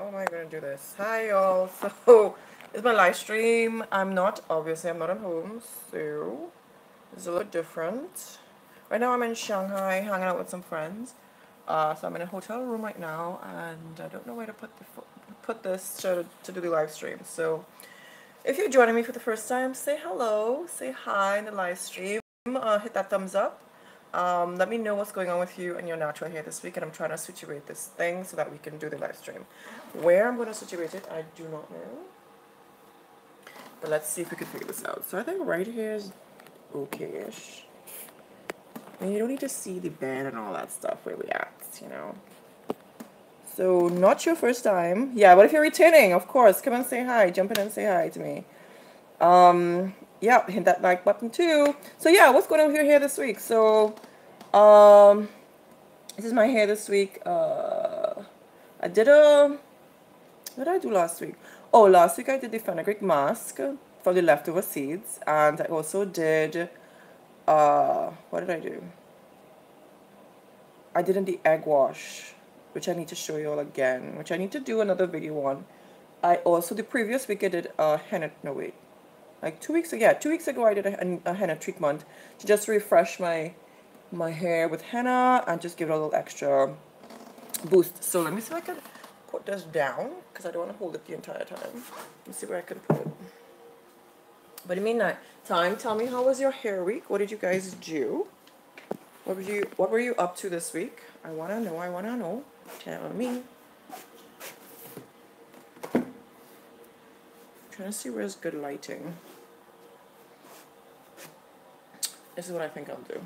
How am I going to do this? Hi, y'all. So, it's my live stream. Obviously, I'm not at home, so it's a little different. Right now, I'm in Shanghai hanging out with some friends. So, I'm in a hotel room right now, and I don't know where to put this to do the live stream. So, if you're joining me for the first time, say hello, say hi in the live stream, hit that thumbs up. Let me know what's going on with you and your natural hair this week, and I'm trying to situate this thing so that we can do the live stream. Where I'm going to situate it, I do not know. But let's see if we can figure this out. So I think right here is okay-ish. I mean, you don't need to see the bed and all that stuff where we at, you know. So not your first time. Yeah, but if you're returning, of course, come and say hi. Jump in and say hi to me. Yeah, hit that like button too. So yeah, what's going on with your hair this week? So this is my hair this week. What did I do last week? Oh, last week I did the Fenugreek mask for the leftover seeds, and I also did what did I do? I did the egg wash, which I need to show you all again, which I need to do another video on. I also, the previous week I did henna, no wait, like 2 weeks ago, yeah, 2 weeks ago I did a henna treatment to just refresh my hair with henna and just give it a little extra boost. So let me see if I can put this down, because I don't want to hold it the entire time. Let me see where I can put it. But in the meantime, tell me, how was your hair week? What did you guys do? What were you up to this week? I wanna know. Tell me. I'm trying to see where's good lighting. This is what I think I'll do.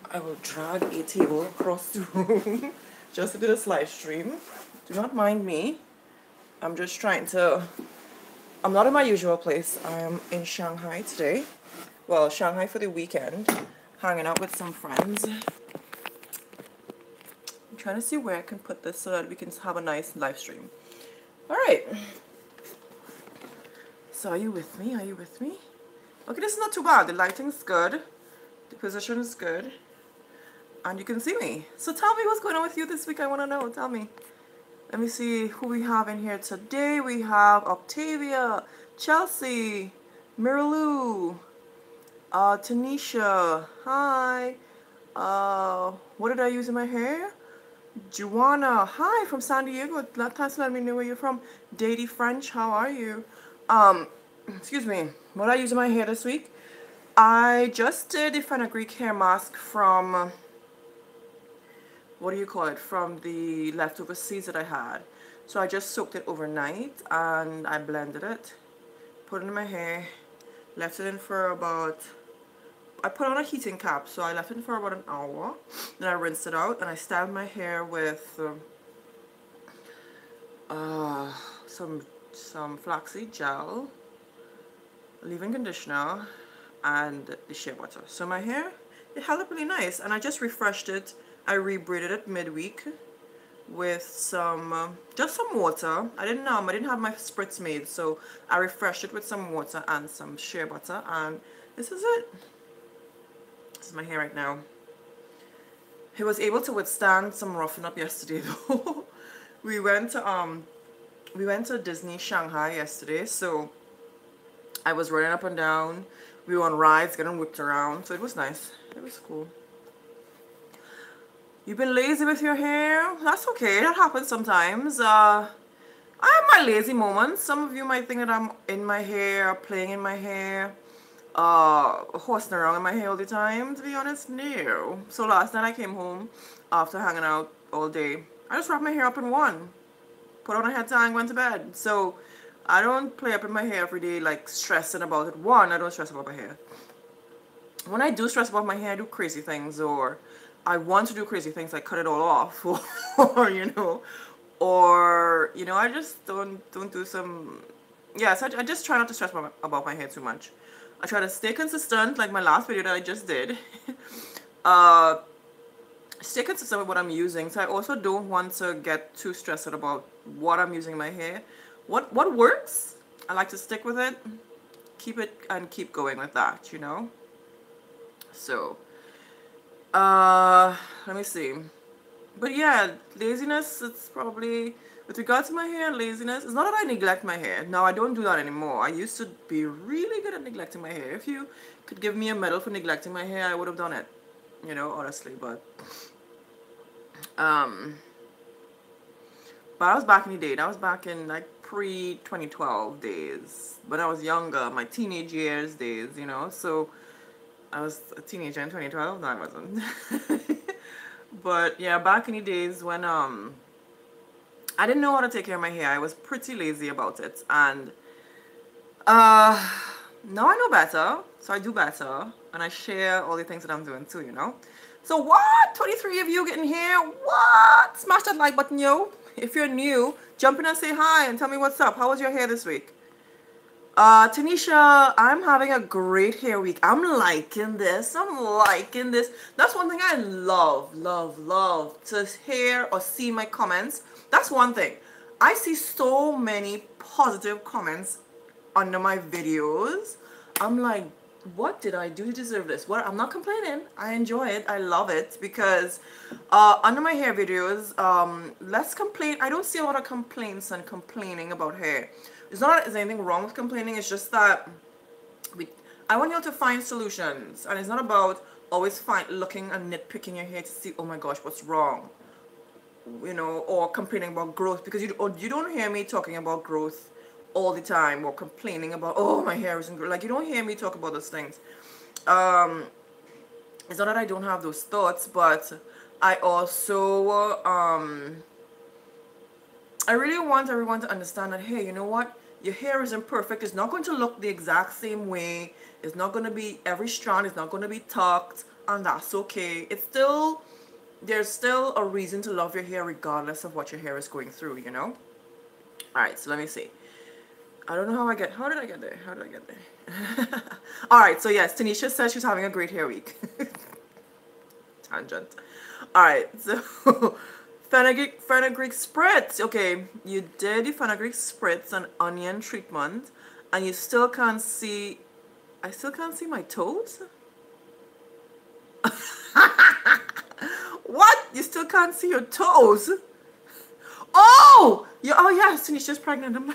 I will drag a table across the room just to do this live stream. Do not mind me. I'm just trying to... I'm not in my usual place. I am in Shanghai today. Well, Shanghai for the weekend. Hanging out with some friends. I'm trying to see where I can put this so that we can have a nice live stream. Alright. So are you with me? Are you with me? Okay, this is not too bad. The lighting's good. The position is good. And you can see me. So tell me what's going on with you this week. I want to know. Tell me. Let me see who we have in here today. We have Octavia, Chelsea, Mirilu, Tanisha. Hi. What did I use in my hair? Juana. Hi, from San Diego. Thanks for letting me know where you're from. Daddy French. How are you? Excuse me. What did I use in my hair this week? I just did the Fenugreek hair mask from... what do you call it, from the leftover seeds that I had. So I just soaked it overnight and I blended it, put it in my hair, left it in for about, I put on a heating cap, so I left it in for about an hour. Then I rinsed it out and I styled my hair with some flaxseed gel, leave-in conditioner, and the shea butter. So my hair, it held up really nice, and I just refreshed it. I rebraided it midweek with some, just some water. I didn't have my spritz made, so I refreshed it with some water and some shea butter, and this is it. This is my hair right now. It was able to withstand some roughing up yesterday though. We went to Disney Shanghai yesterday, so I was running up and down. We were on rides, getting whipped around, so it was nice. It was cool. You've been lazy with your hair? That's okay, that happens sometimes. I have my lazy moments. Some of you might think that I'm in my hair, playing in my hair, horsing around in my hair all the time. To be honest, no. So last night I came home after hanging out all day. I just wrapped my hair up in one, put on a head tie and went to bed. So I don't play up in my hair every day, like stressing about it. One, I don't stress about my hair. When I do stress about my hair, I do crazy things, or I want to do crazy things like cut it all off, or I just don't do some, yeah, so I just try not to stress about my hair too much. I try to stay consistent, like my last video that I just did. Stay consistent with what I'm using, so I also don't want to get too stressed about what I'm using in my hair. What works, I like to stick with it, keep it, and keep going with that, you know. So let me see. But yeah, laziness, it's probably, with regard to my hair and laziness, it's not that I neglect my hair. No, I don't do that anymore. I used to be really good at neglecting my hair. If you could give me a medal for neglecting my hair, I would have done it. You know, honestly, um, but I was back in the day. That was back in like pre-2012 days. When I was younger, my teenage years days, you know. So I was a teenager in 2012. No, I wasn't. But yeah, back in the days when I didn't know how to take care of my hair. I was pretty lazy about it. And now I know better. So I do better. And I share all the things that I'm doing too, you know. So what? 23 of you getting here? What? Smash that like button, yo. If you're new, jump in and say hi and tell me what's up. How was your hair this week? Tanisha, I'm having a great hair week. I'm liking this. I'm liking this. That's one thing I love to hear or see my comments. That's one thing. I see so many positive comments under my videos. I'm like, what did I do to deserve this? Well, I'm not complaining. I enjoy it. I love it because under my hair videos, less complain. I don't see a lot of complaints and complaining about hair. It's not that there's anything wrong with complaining. It's just that I want you to find solutions, and it's not about always looking and nitpicking your hair to see, oh my gosh, what's wrong, you know, or complaining about growth, because you don't hear me talking about growth all the time, or complaining about, oh, my hair isn't growing. Like, you don't hear me talk about those things. It's not that I don't have those thoughts, but I also I really want everyone to understand that, hey, you know what? Your hair isn't perfect. It's not going to look the exact same way. It's not going to be, every strand is not going to be tucked, and that's okay. It's still, there's still a reason to love your hair regardless of what your hair is going through, you know? All right, so let me see. I don't know how did I get there? How did I get there? All right, so yes, Tanisha says she's having a great hair week. Tangent. All right, so Fenugreek spritz. Okay, you did the Fenugreek spritz and onion treatment, and you still can't see. I still can't see my toes. What? You still can't see your toes? Oh, yeah. Oh yes, Tanisha's pregnant. I'm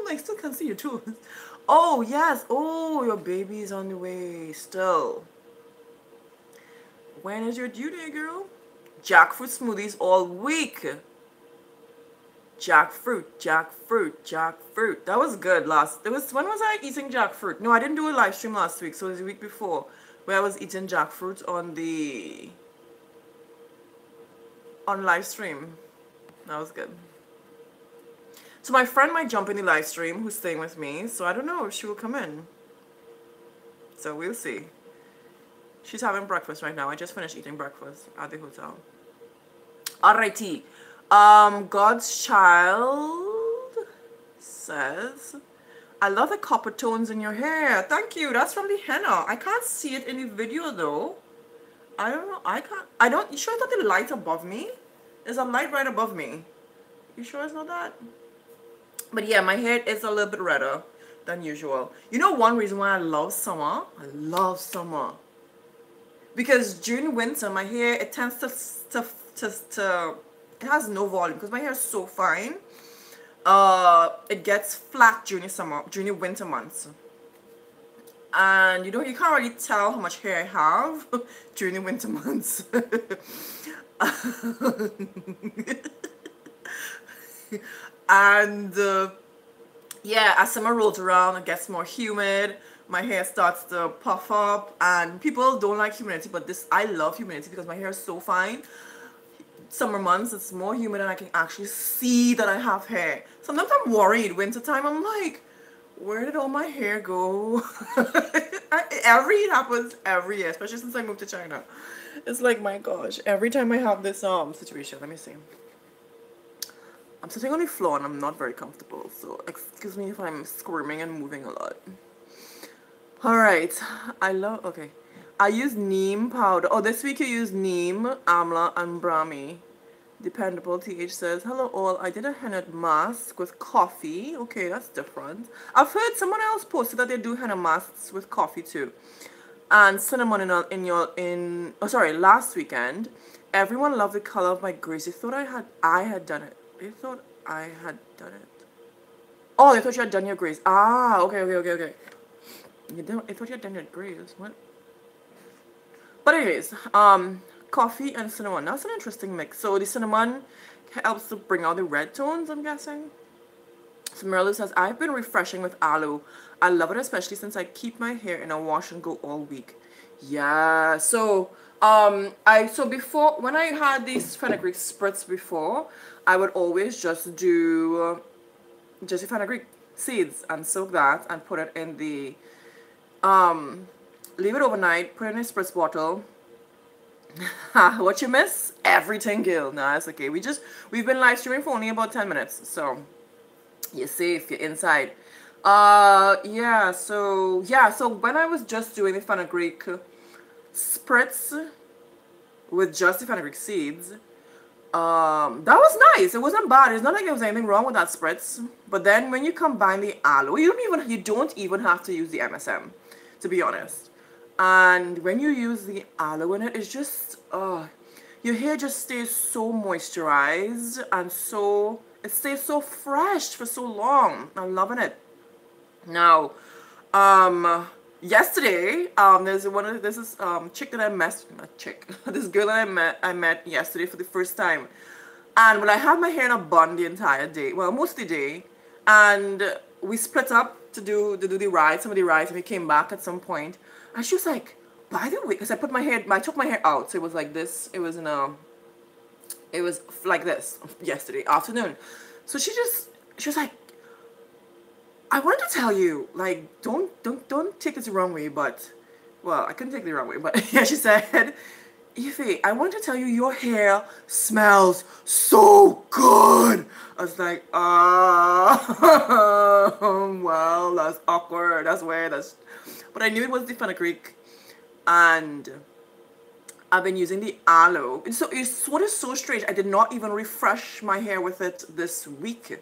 like, still can't see your toes. Oh yes. Oh, your baby's on the way still. When is your due date, girl? Jackfruit smoothies all week. Jackfruit. That was good when was I eating jackfruit? No, I didn't do a live stream last week, so it was the week before, where I was eating jackfruit on live stream. That was good. So my friend might jump in the live stream who's staying with me, so I don't know if she will come in. So we'll see. She's having breakfast right now. I just finished eating breakfast at the hotel. Alrighty. God's Child says, I love the copper tones in your hair. Thank you. That's from the henna. I can't see it in the video though. I don't know. You sure it's not the light above me? There's a light right above me. You sure it's not that? But yeah, my hair is a little bit redder than usual. You know one reason why I love summer? I love summer. Because during winter, my hair, it tends to it has no volume because my hair is so fine. It gets flat during the winter months. And you can't really tell how much hair I have during the winter months. And yeah, as summer rolls around, it gets more humid. My hair starts to puff up, and people don't like humidity, but I love humidity because my hair is so fine. Summer months, it's more humid and I can actually see that I have hair. Sometimes I'm worried. Wintertime, I'm like, where did all my hair go? It happens every year, especially since I moved to China. It's like, my gosh, every time I have this situation. Let me see. I'm sitting on the floor and I'm not very comfortable, so excuse me if I'm squirming and moving a lot. Alright, okay. I use neem powder. Oh, this week you use neem, amla, and brahmi. Dependable TH says, hello all, I did a henna mask with coffee. Okay, that's different. I've heard someone else posted that they do henna masks with coffee too. and cinnamon oh sorry, last weekend. Everyone loved the color of my grays. They thought I had done it. They thought I had done it. Oh, they thought you had done your grays. Ah, okay. I thought you had done your grays. What? But anyways, coffee and cinnamon. That's an interesting mix. So the cinnamon helps to bring out the red tones, I'm guessing. So Merlu says, I've been refreshing with aloe. I love it, especially since I keep my hair in a wash and go all week. Yeah, so before, when I had these fenugreek spritz before, I would always just do just the fenugreek seeds and soak that and put it in the leave it overnight, put it in a spritz bottle. What you miss? Everything, girl. Nah, it's okay. We've been live streaming for only about 10 minutes, so you're safe, you're inside. So when I was just doing the fenugreek spritz with just the fenugreek seeds, that was nice. It wasn't bad. It's not like there was anything wrong with that spritz. But then when you combine the aloe, you don't even have to use the MSM, to be honest. And when you use the aloe in it, it's just your hair just stays so moisturized and it stays so fresh for so long. I'm loving it. Now, yesterday, this chick that I met, this girl that I met yesterday for the first time. And when I had my hair in a bun the entire day, well, most of the day, and we split up to do the rides, some of the rides, and we came back at some point, and she was like, by the way, because I took my hair out, so it was like this, it was like this yesterday afternoon. So she was like, I wanted to tell you, like, don't take this the wrong way, but, well, I couldn't take it the wrong way, but yeah, she said, Ify, I wanted to tell you your hair smells so good. I was like, well, that's awkward, that's weird, but I knew it was the fenugreek, and I've been using the aloe. So what is so strange, I did not even refresh my hair with it this week.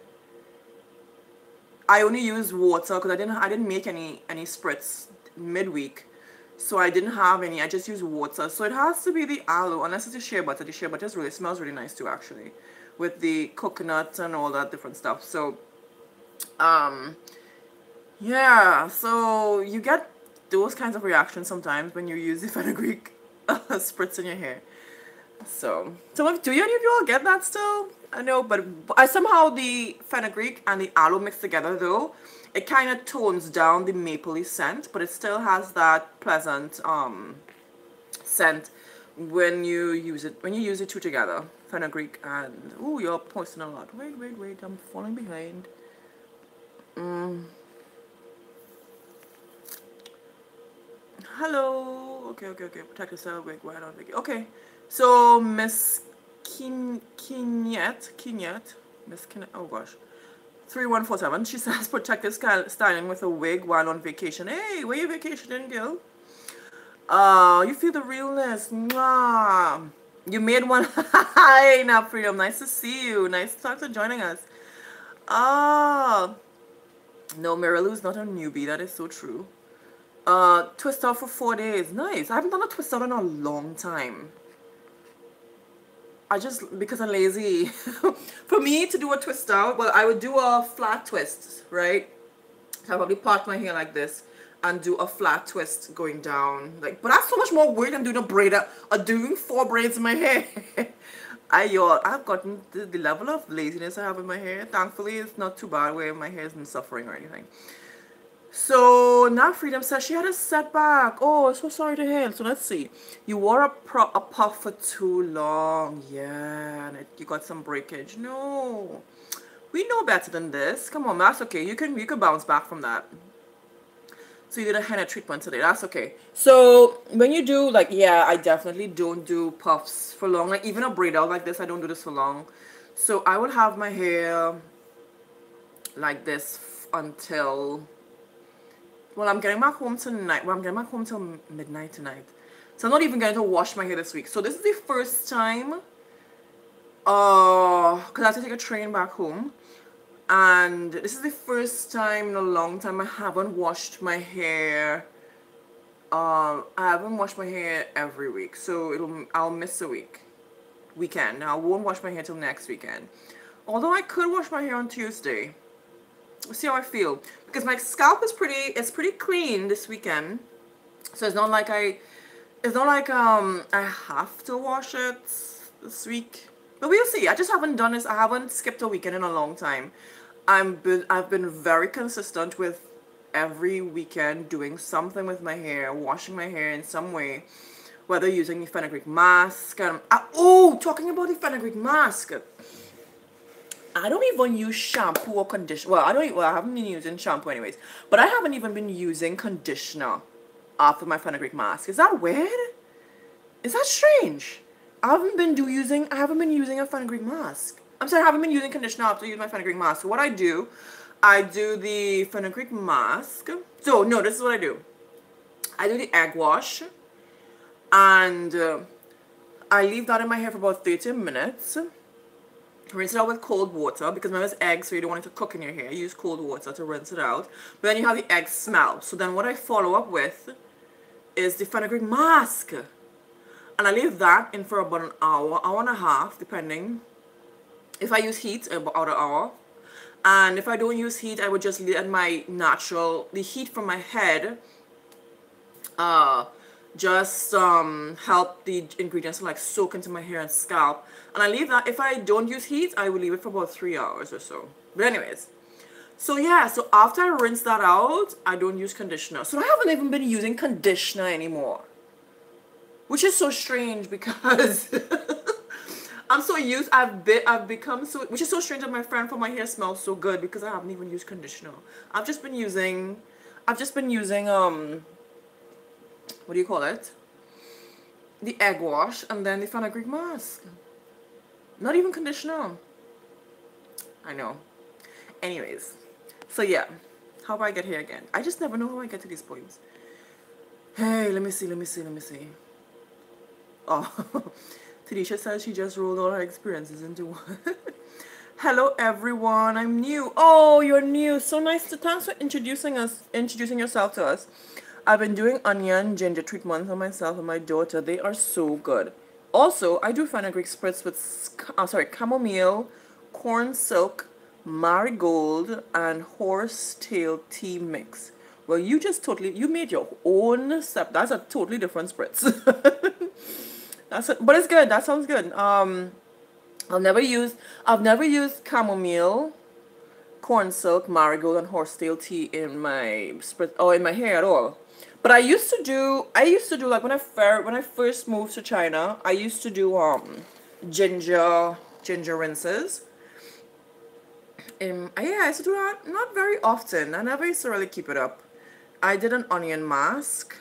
I only used water because I didn't make any spritz midweek, so I didn't have any. I just used water. So it has to be the aloe, unless it's the shea butter. The shea butter smells really nice too, actually, with the coconut and all that different stuff. So, yeah. So you get those kinds of reactions sometimes when you use the fenugreek spritz in your hair. So do any of you all get that still? I know, but somehow the fenugreek and the aloe mixed together, though, it kind of tones down the mapley scent, but it still has that pleasant scent when you use the two together, fenugreek and you're posting a lot. Wait, I'm falling behind. Hello. Okay. Protect yourself. Wait, why not? Okay. So Miss Kinyet, Miss Kinyet, oh gosh, 3147. She says protective styling with a wig while on vacation. Hey, where you vacationing, girl? You feel the realness. Mwah. You made one. Hi, now Freedom. Nice to see you. Nice to talk to joining us. No, Marilou's not a newbie. That is so true. Twist out for 4 days. Nice. I haven't done a twist out in a long time. Because I'm lazy. For me to do a twist out, well, I would do a flat twist, right? So I'll probably part my hair like this and do a flat twist going down. But that's so much more work than doing a braid or doing 4 braids in my hair. I've gotten the level of laziness I have in my hair. Thankfully, it's not too bad where my hair isn't suffering or anything. So now Freedom says she had a setback. Oh, so sorry to hear. So let's see. You wore a puff for too long. Yeah, and you got some breakage. No, we know better than this. Come on, that's okay. You can bounce back from that. So you did a henna treatment today. That's okay. So when you do I definitely don't do puffs for long. Like even a braid out like this, I don't do this for long. So I will have my hair like this until. Well, I'm getting back home tonight. Well, I'm getting back home till midnight tonight. So I'm not even going to wash my hair this week. So this is the first time, because I have to take a train back home. And this is the first time in a long time I haven't washed my hair I haven't washed my hair every week, so I'll miss a weekend. Now I won't wash my hair till next weekend. Although I could wash my hair on Tuesday. We'll see how I feel, because my scalp is pretty clean this weekend. So it's not like I have to wash it this week. But we'll see. I just haven't done this. I haven't skipped a weekend in a long time. I've been very consistent with every weekend doing something with my hair, washing my hair in some way, whether using the Fenugreek mask. Talking about the Fenugreek mask, I don't even use shampoo or conditioner. Well, I haven't been using shampoo anyways, but I haven't even been using conditioner after my Fenugreek mask. Is that weird? Is that strange? I haven't been using a Fenugreek mask. I'm sorry, I haven't been using conditioner after I use my Fenugreek mask. So what I do the Fenugreek mask. So no, this is what I do. I do the egg wash, and I leave that in my hair for about 30 minutes. Rinse it out with cold water, because remember it's eggs, so you don't want it to cook in your hair. You use cold water to rinse it out. But then you have the egg smell. So then what I follow up with is the Fenugreek mask. And I leave that in for about an hour, hour and a half, depending. If I use heat, about an hour. And if I don't use heat, I would just let the heat from my head just help the ingredients to like soak into my hair and scalp. And I leave that. If I don't use heat, I will leave it for about 3 hours or so. But anyways, so yeah, so after I rinse that out, I don't use conditioner. So I haven't even been using conditioner anymore, which is so strange, because I'm so used. I've become so, which is so strange that my friend for my hair smells so good, because I haven't even used conditioner. I've just been using what do you call it? The egg wash, and then the Fenugreek mask. Not even conditioner. I know. Anyways, so yeah, how do I get here again? I just never know how I get to these points. Hey, let me see. Oh, Tadisha says she just rolled all her experiences into one. Hello everyone, I'm new. Oh, you're new. So nice. Thanks for introducing yourself to us. I've been doing onion ginger treatments on myself and my daughter. They are so good. Also, I do Fenugreek spritz with chamomile, corn silk, marigold, and horsetail tea mix. Well, you made your own step. That's a totally different spritz. But it's good. That sounds good. I've never used chamomile, corn silk, marigold, and horsetail tea in my spritz or in my hair at all. But I used to do like when I first moved to China, I used to do ginger rinses. Yeah, I used to do that not very often. I never used to really keep it up. I did an onion mask,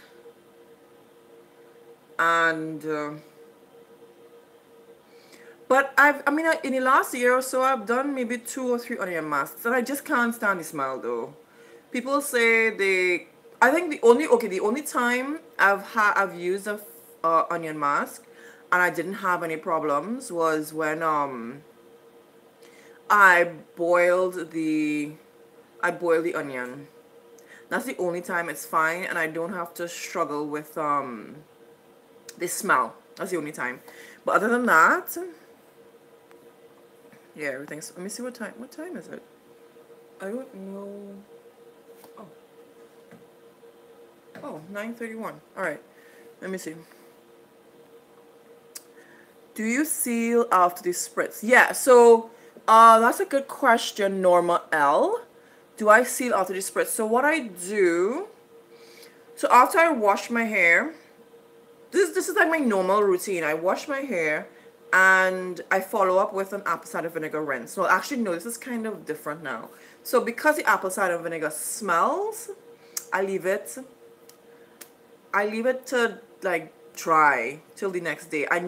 and but in the last year or so, I've done maybe 2 or 3 onion masks, and I just can't stand the smell though. People say I think the only time I've used a onion mask and I didn't have any problems was when I boiled the onion. That's the only time it's fine, and I don't have to struggle with the smell. That's the only time. But other than that, yeah, everything's. Let me see what time is it? I don't know. Oh, 9:31. All right. Let me see. Do you seal after the spritz? Yeah, so that's a good question, Norma L. Do I seal after the spritz? So what I do, so after I wash my hair, this is like my normal routine. I wash my hair and I follow up with an apple cider vinegar rinse. Well, actually, no, this is kind of different now. So because the apple cider vinegar smells, I leave it to like dry till the next day. I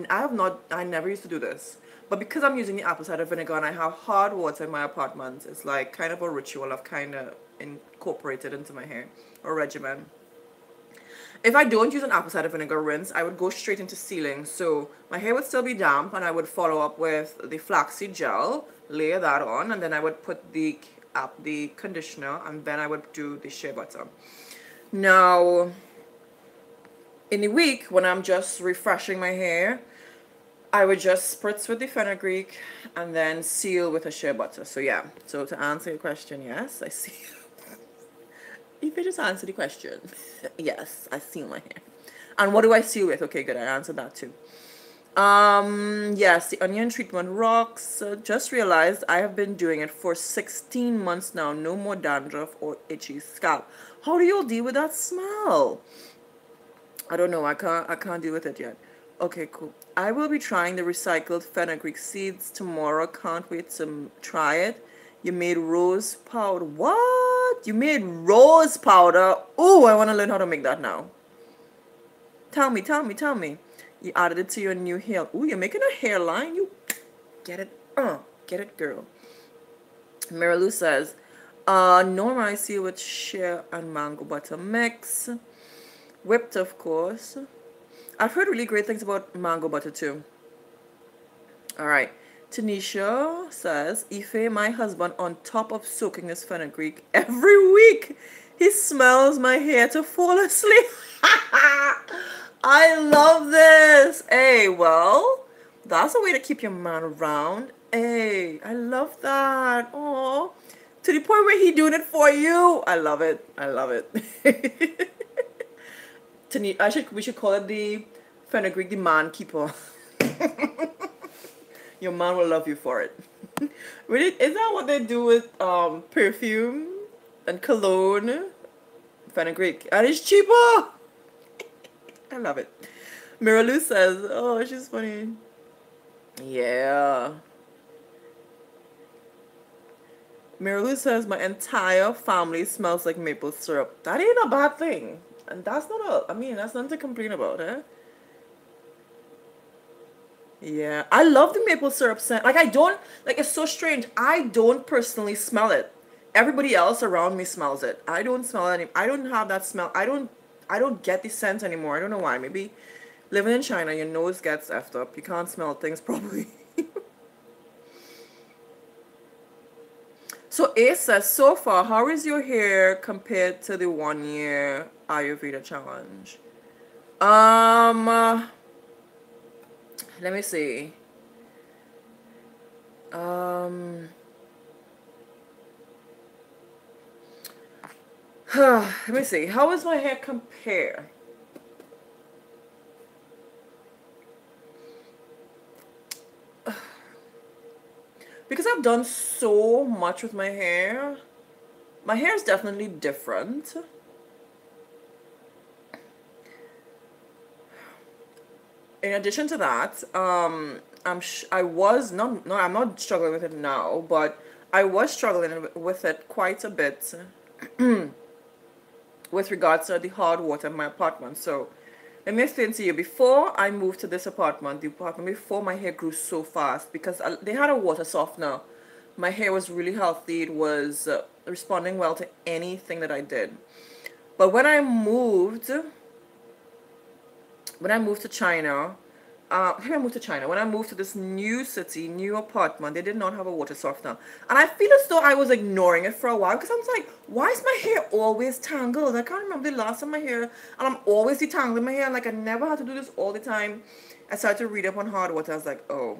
never used to do this, but because I'm using the apple cider vinegar and I have hard water in my apartment, it's like kind of a ritual I've kind of incorporated into my hair or regimen. If I don't use an apple cider vinegar rinse, I would go straight into sealing. So my hair would still be damp, and I would follow up with the flaxseed gel, layer that on, and then I would put the conditioner, and then I would do the shea butter. Now, in the week when I'm just refreshing my hair, I would just spritz with the fenugreek and then seal with a shea butter. So yeah, so to answer your question, yes, I seal. If you just answer the question, yes, I seal my hair. And what do I seal with? Okay, good, I answered that too. Yes, the onion treatment rocks. Just realized I have been doing it for 16 months now. No more dandruff or itchy scalp. How do you deal with that smell? I don't know. I can't deal with it yet. Okay, cool. I will be trying the recycled fenugreek seeds tomorrow. Can't wait to try it. You made rose powder. What? You made rose powder? Oh, I want to learn how to make that now. Tell me. You added it to your new hair. Ooh, you're making a hairline. You get it. Get it, girl. Marilu says, normal I see with shea and mango butter mix. Whipped, of course. I've heard really great things about mango butter too. All right. Tanisha says, Ife, my husband, on top of soaking this fenugreek every week, he smells my hair to fall asleep. I love this. Hey, well, that's a way to keep your man around. Hey, I love that. Oh, to the point where he doing it for you. I love it. I love it. We should call it the fenugreek, the man keeper. Your man will love you for it. Really, is that what they do with perfume and cologne? Fenugreek, and it's cheaper. I love it. Miralu says, "Oh, she's funny." Yeah. Miralu says, "My entire family smells like maple syrup." That ain't a bad thing, and that's not a. I mean, that's nothing to complain about, eh? Yeah, I love the maple syrup scent. Like I don't like it's so strange. I don't personally smell it. Everybody else around me smells it. I don't smell it any. I don't have that smell. I don't get the scent anymore. I don't know why. Maybe living in China, your nose gets effed up. You can't smell things properly. So Ace says, so far, how is your hair compared to the 1 year Ayurveda challenge? Let me see. Let me see. How does my hair compare? Because I've done so much with my hair is definitely different. In addition to that, I'm not struggling with it now, but I was struggling with it quite a bit with regards to the hard water in my apartment. So let me explain to you. Before I moved to this apartment, the apartment before, my hair grew so fast because they had a water softener. My hair was really healthy. It was responding well to anything that I did. But when I moved to China, when I moved to this new city, new apartment, they did not have a water softener. And I feel as though I was ignoring it for a while because I was like, why is my hair always tangled? I can't remember the last time my hair, and I'm always detangling my hair. Like, I never had to do this all the time. I started to read up on hard water. I was like, oh,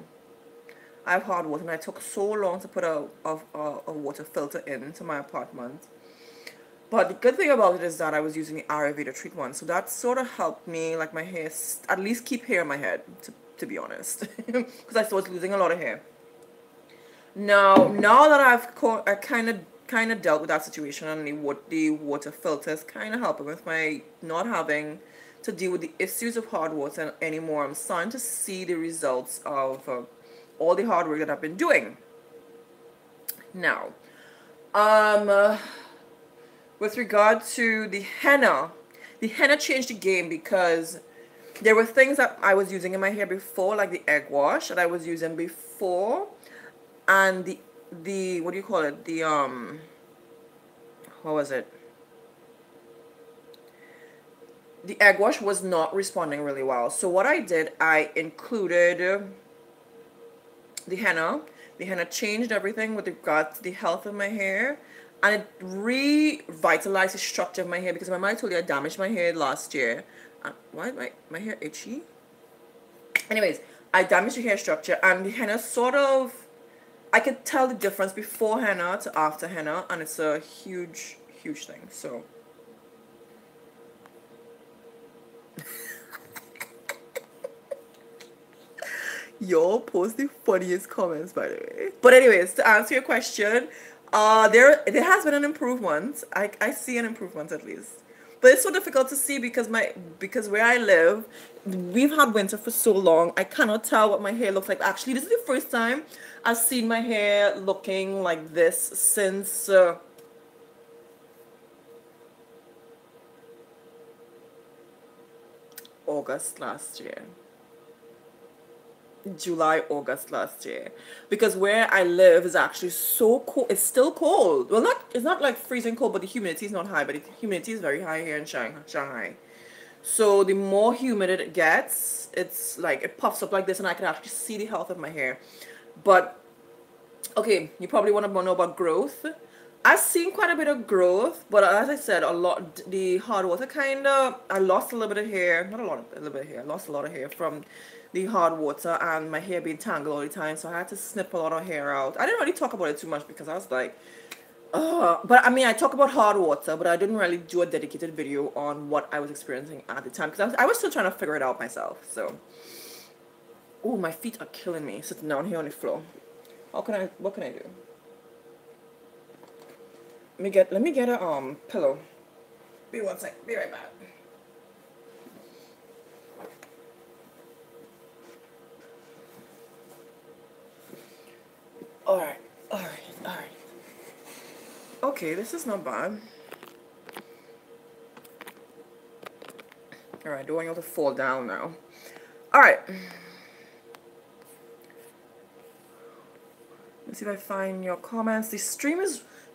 I have hard water. And I took so long to put a water filter into my apartment. But the good thing about it is that I was using the Ayurveda treatment. So that sort of helped me, like my hair, at least keep hair in my head, to be honest. Because I was losing a lot of hair. Now that I kind of dealt with that situation, and the water filters kind of helping with my not having to deal with the issues of hard water anymore. I'm starting to see the results of all the hard work that I've been doing. Now, with regard to the henna changed the game because there were things that I was using in my hair before, like the egg wash that I was using before, and the what do you call it? The what was it? The egg wash was not responding really well. So what I did, I included the henna. The henna changed everything with regard to the health of my hair. And it revitalized the structure of my hair because remember I told you I damaged my hair last year Why is my hair itchy? Anyways, I damaged the hair structure, and the henna sort of, I could tell the difference before henna to after henna, and it's a huge, huge thing. So y'all post the funniest comments, by the way. But anyways, to answer your question, there has been an improvement. I see an improvement at least. But it's so difficult to see because where I live, we've had winter for so long. I cannot tell what my hair looks like. Actually, this is the first time I've seen my hair looking like this since August last year. July, August last year, because where I live is actually so cold. It's still cold. Well, it's not like freezing cold, but the humidity is not high. But the humidity is very high here in Shanghai. So the more humid it gets, it's like it puffs up like this, and I can actually see the health of my hair. But okay, you probably want to know about growth. I've seen quite a bit of growth, but as I said, the hard water kind of, I lost a little bit of hair, not a lot, a little bit of hair. I lost a lot of hair from the hard water and my hair being tangled all the time, so I had to snip a lot of hair out. I didn't really talk about it too much because I was like, but I mean, I talk about hard water, but I didn't really do a dedicated video on what I was experiencing at the time because I was still trying to figure it out myself. So, oh, my feet are killing me sitting down here on the floor. What can I do? Let me get a pillow. Be one sec. Be right back. Alright. Okay, this is not bad. Alright, don't want you to fall down now. Alright. Let's see if I find your comments.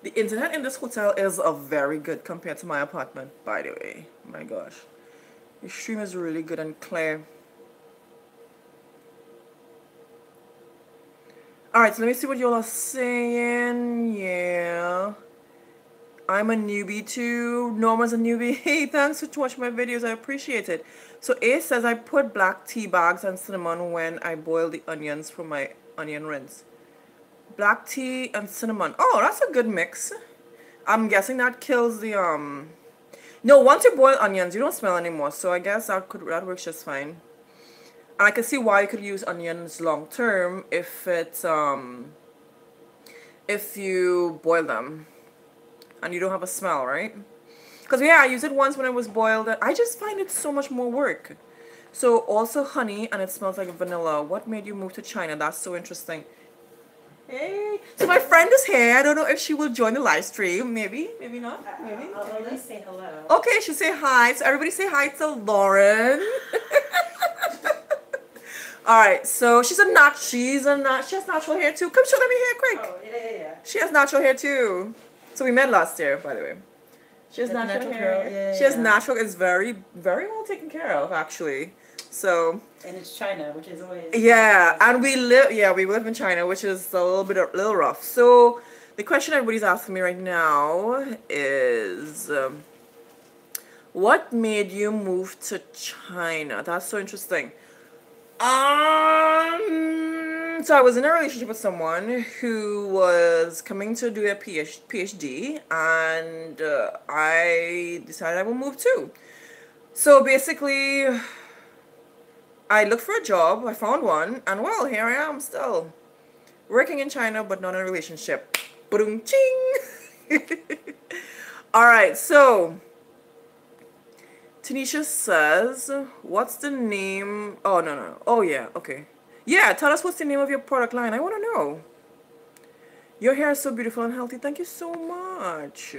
The internet in this hotel is very good compared to my apartment, by the way. My gosh. The stream is really good and clear. Alright, so let me see what y'all are saying. Yeah. I'm a newbie too. Norma's a newbie. Hey, thanks for watching my videos. I appreciate it. So A says I put black tea bags and cinnamon when I boil the onions for my onion rinse. Black tea and cinnamon. Oh, that's a good mix. I'm guessing that kills the No, once you boil onions, you don't smell anymore. So I guess that works just fine. And I can see why you could use onions long term if you boil them and you don't have a smell, right? Because yeah, I used it once when it was boiled. I just find it so much more work. So also honey, and it smells like vanilla. What made you move to China? That's so interesting. Hey, so my friend is here. I don't know if she will join the live stream. Maybe not. Maybe. I'll at least say hello. Okay, she'll say hi. So everybody say hi to Lauren. All right, so she has natural hair too. Come show them your hair quick. Oh, yeah. She has natural hair too. So we met last year, by the way. She has natural hair. Yeah, she has natural. It's very, very well taken care of, actually. So. And it's China, which is always. Yeah, and we live in China, which is a little rough. So the question everybody's asking me right now is, what made you move to China? That's so interesting. So I was in a relationship with someone who was coming to do a PhD, and I decided I will move too. So basically, I looked for a job, I found one, and well, here I am still. Working in China, but not in a relationship. Boom, ching! Alright, so Tanisha says, what's the name? Oh, no. Oh, yeah, okay. Yeah, tell us what's the name of your product line. I want to know. Your hair is so beautiful and healthy. Thank you so much.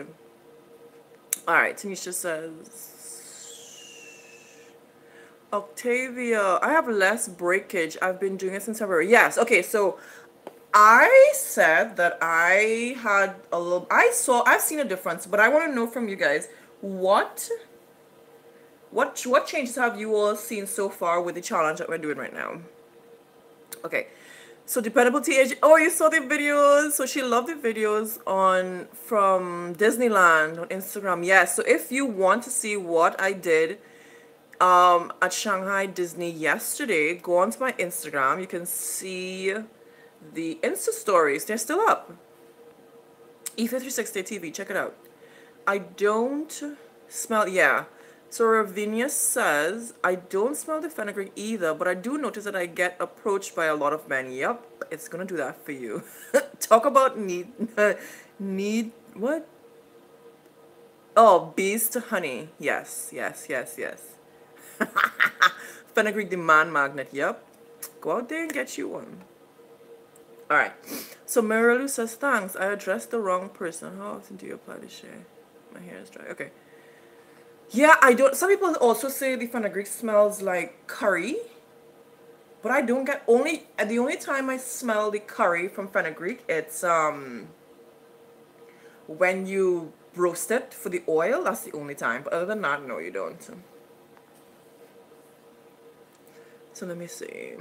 All right, Tanisha says, Octavia, I have less breakage. I've been doing it since February. Yes, okay, so I said that I had a little, I've seen a difference, but I want to know from you guys, what changes have you all seen so far with the challenge that we're doing right now? Okay, so Dependable TH. Oh, you saw the videos. So she loved the videos from Disneyland on Instagram. Yes, so if you want to see what I did at Shanghai Disney yesterday. Go onto my Instagram. You can see the Insta stories. They're still up. E360 TV. Check it out. I don't smell. Yeah. So Ravinia says, I don't smell the fenugreek either, but I do notice that I get approached by a lot of men. Yep, it's gonna do that for you. Talk about need what? Oh, bees to honey. Yes. Fenugreek demand magnet. Yep. Go out there and get you one. Alright. So Marilu says, thanks. I addressed the wrong person. How often do you apply the shea? My hair is dry. Okay. Yeah, I don't. Some people also say the fenugreek smells like curry, but I don't get the only time I smell the curry from fenugreek, it's when you roast it for the oil. That's the only time. But other than that, no, you don't. So let me see.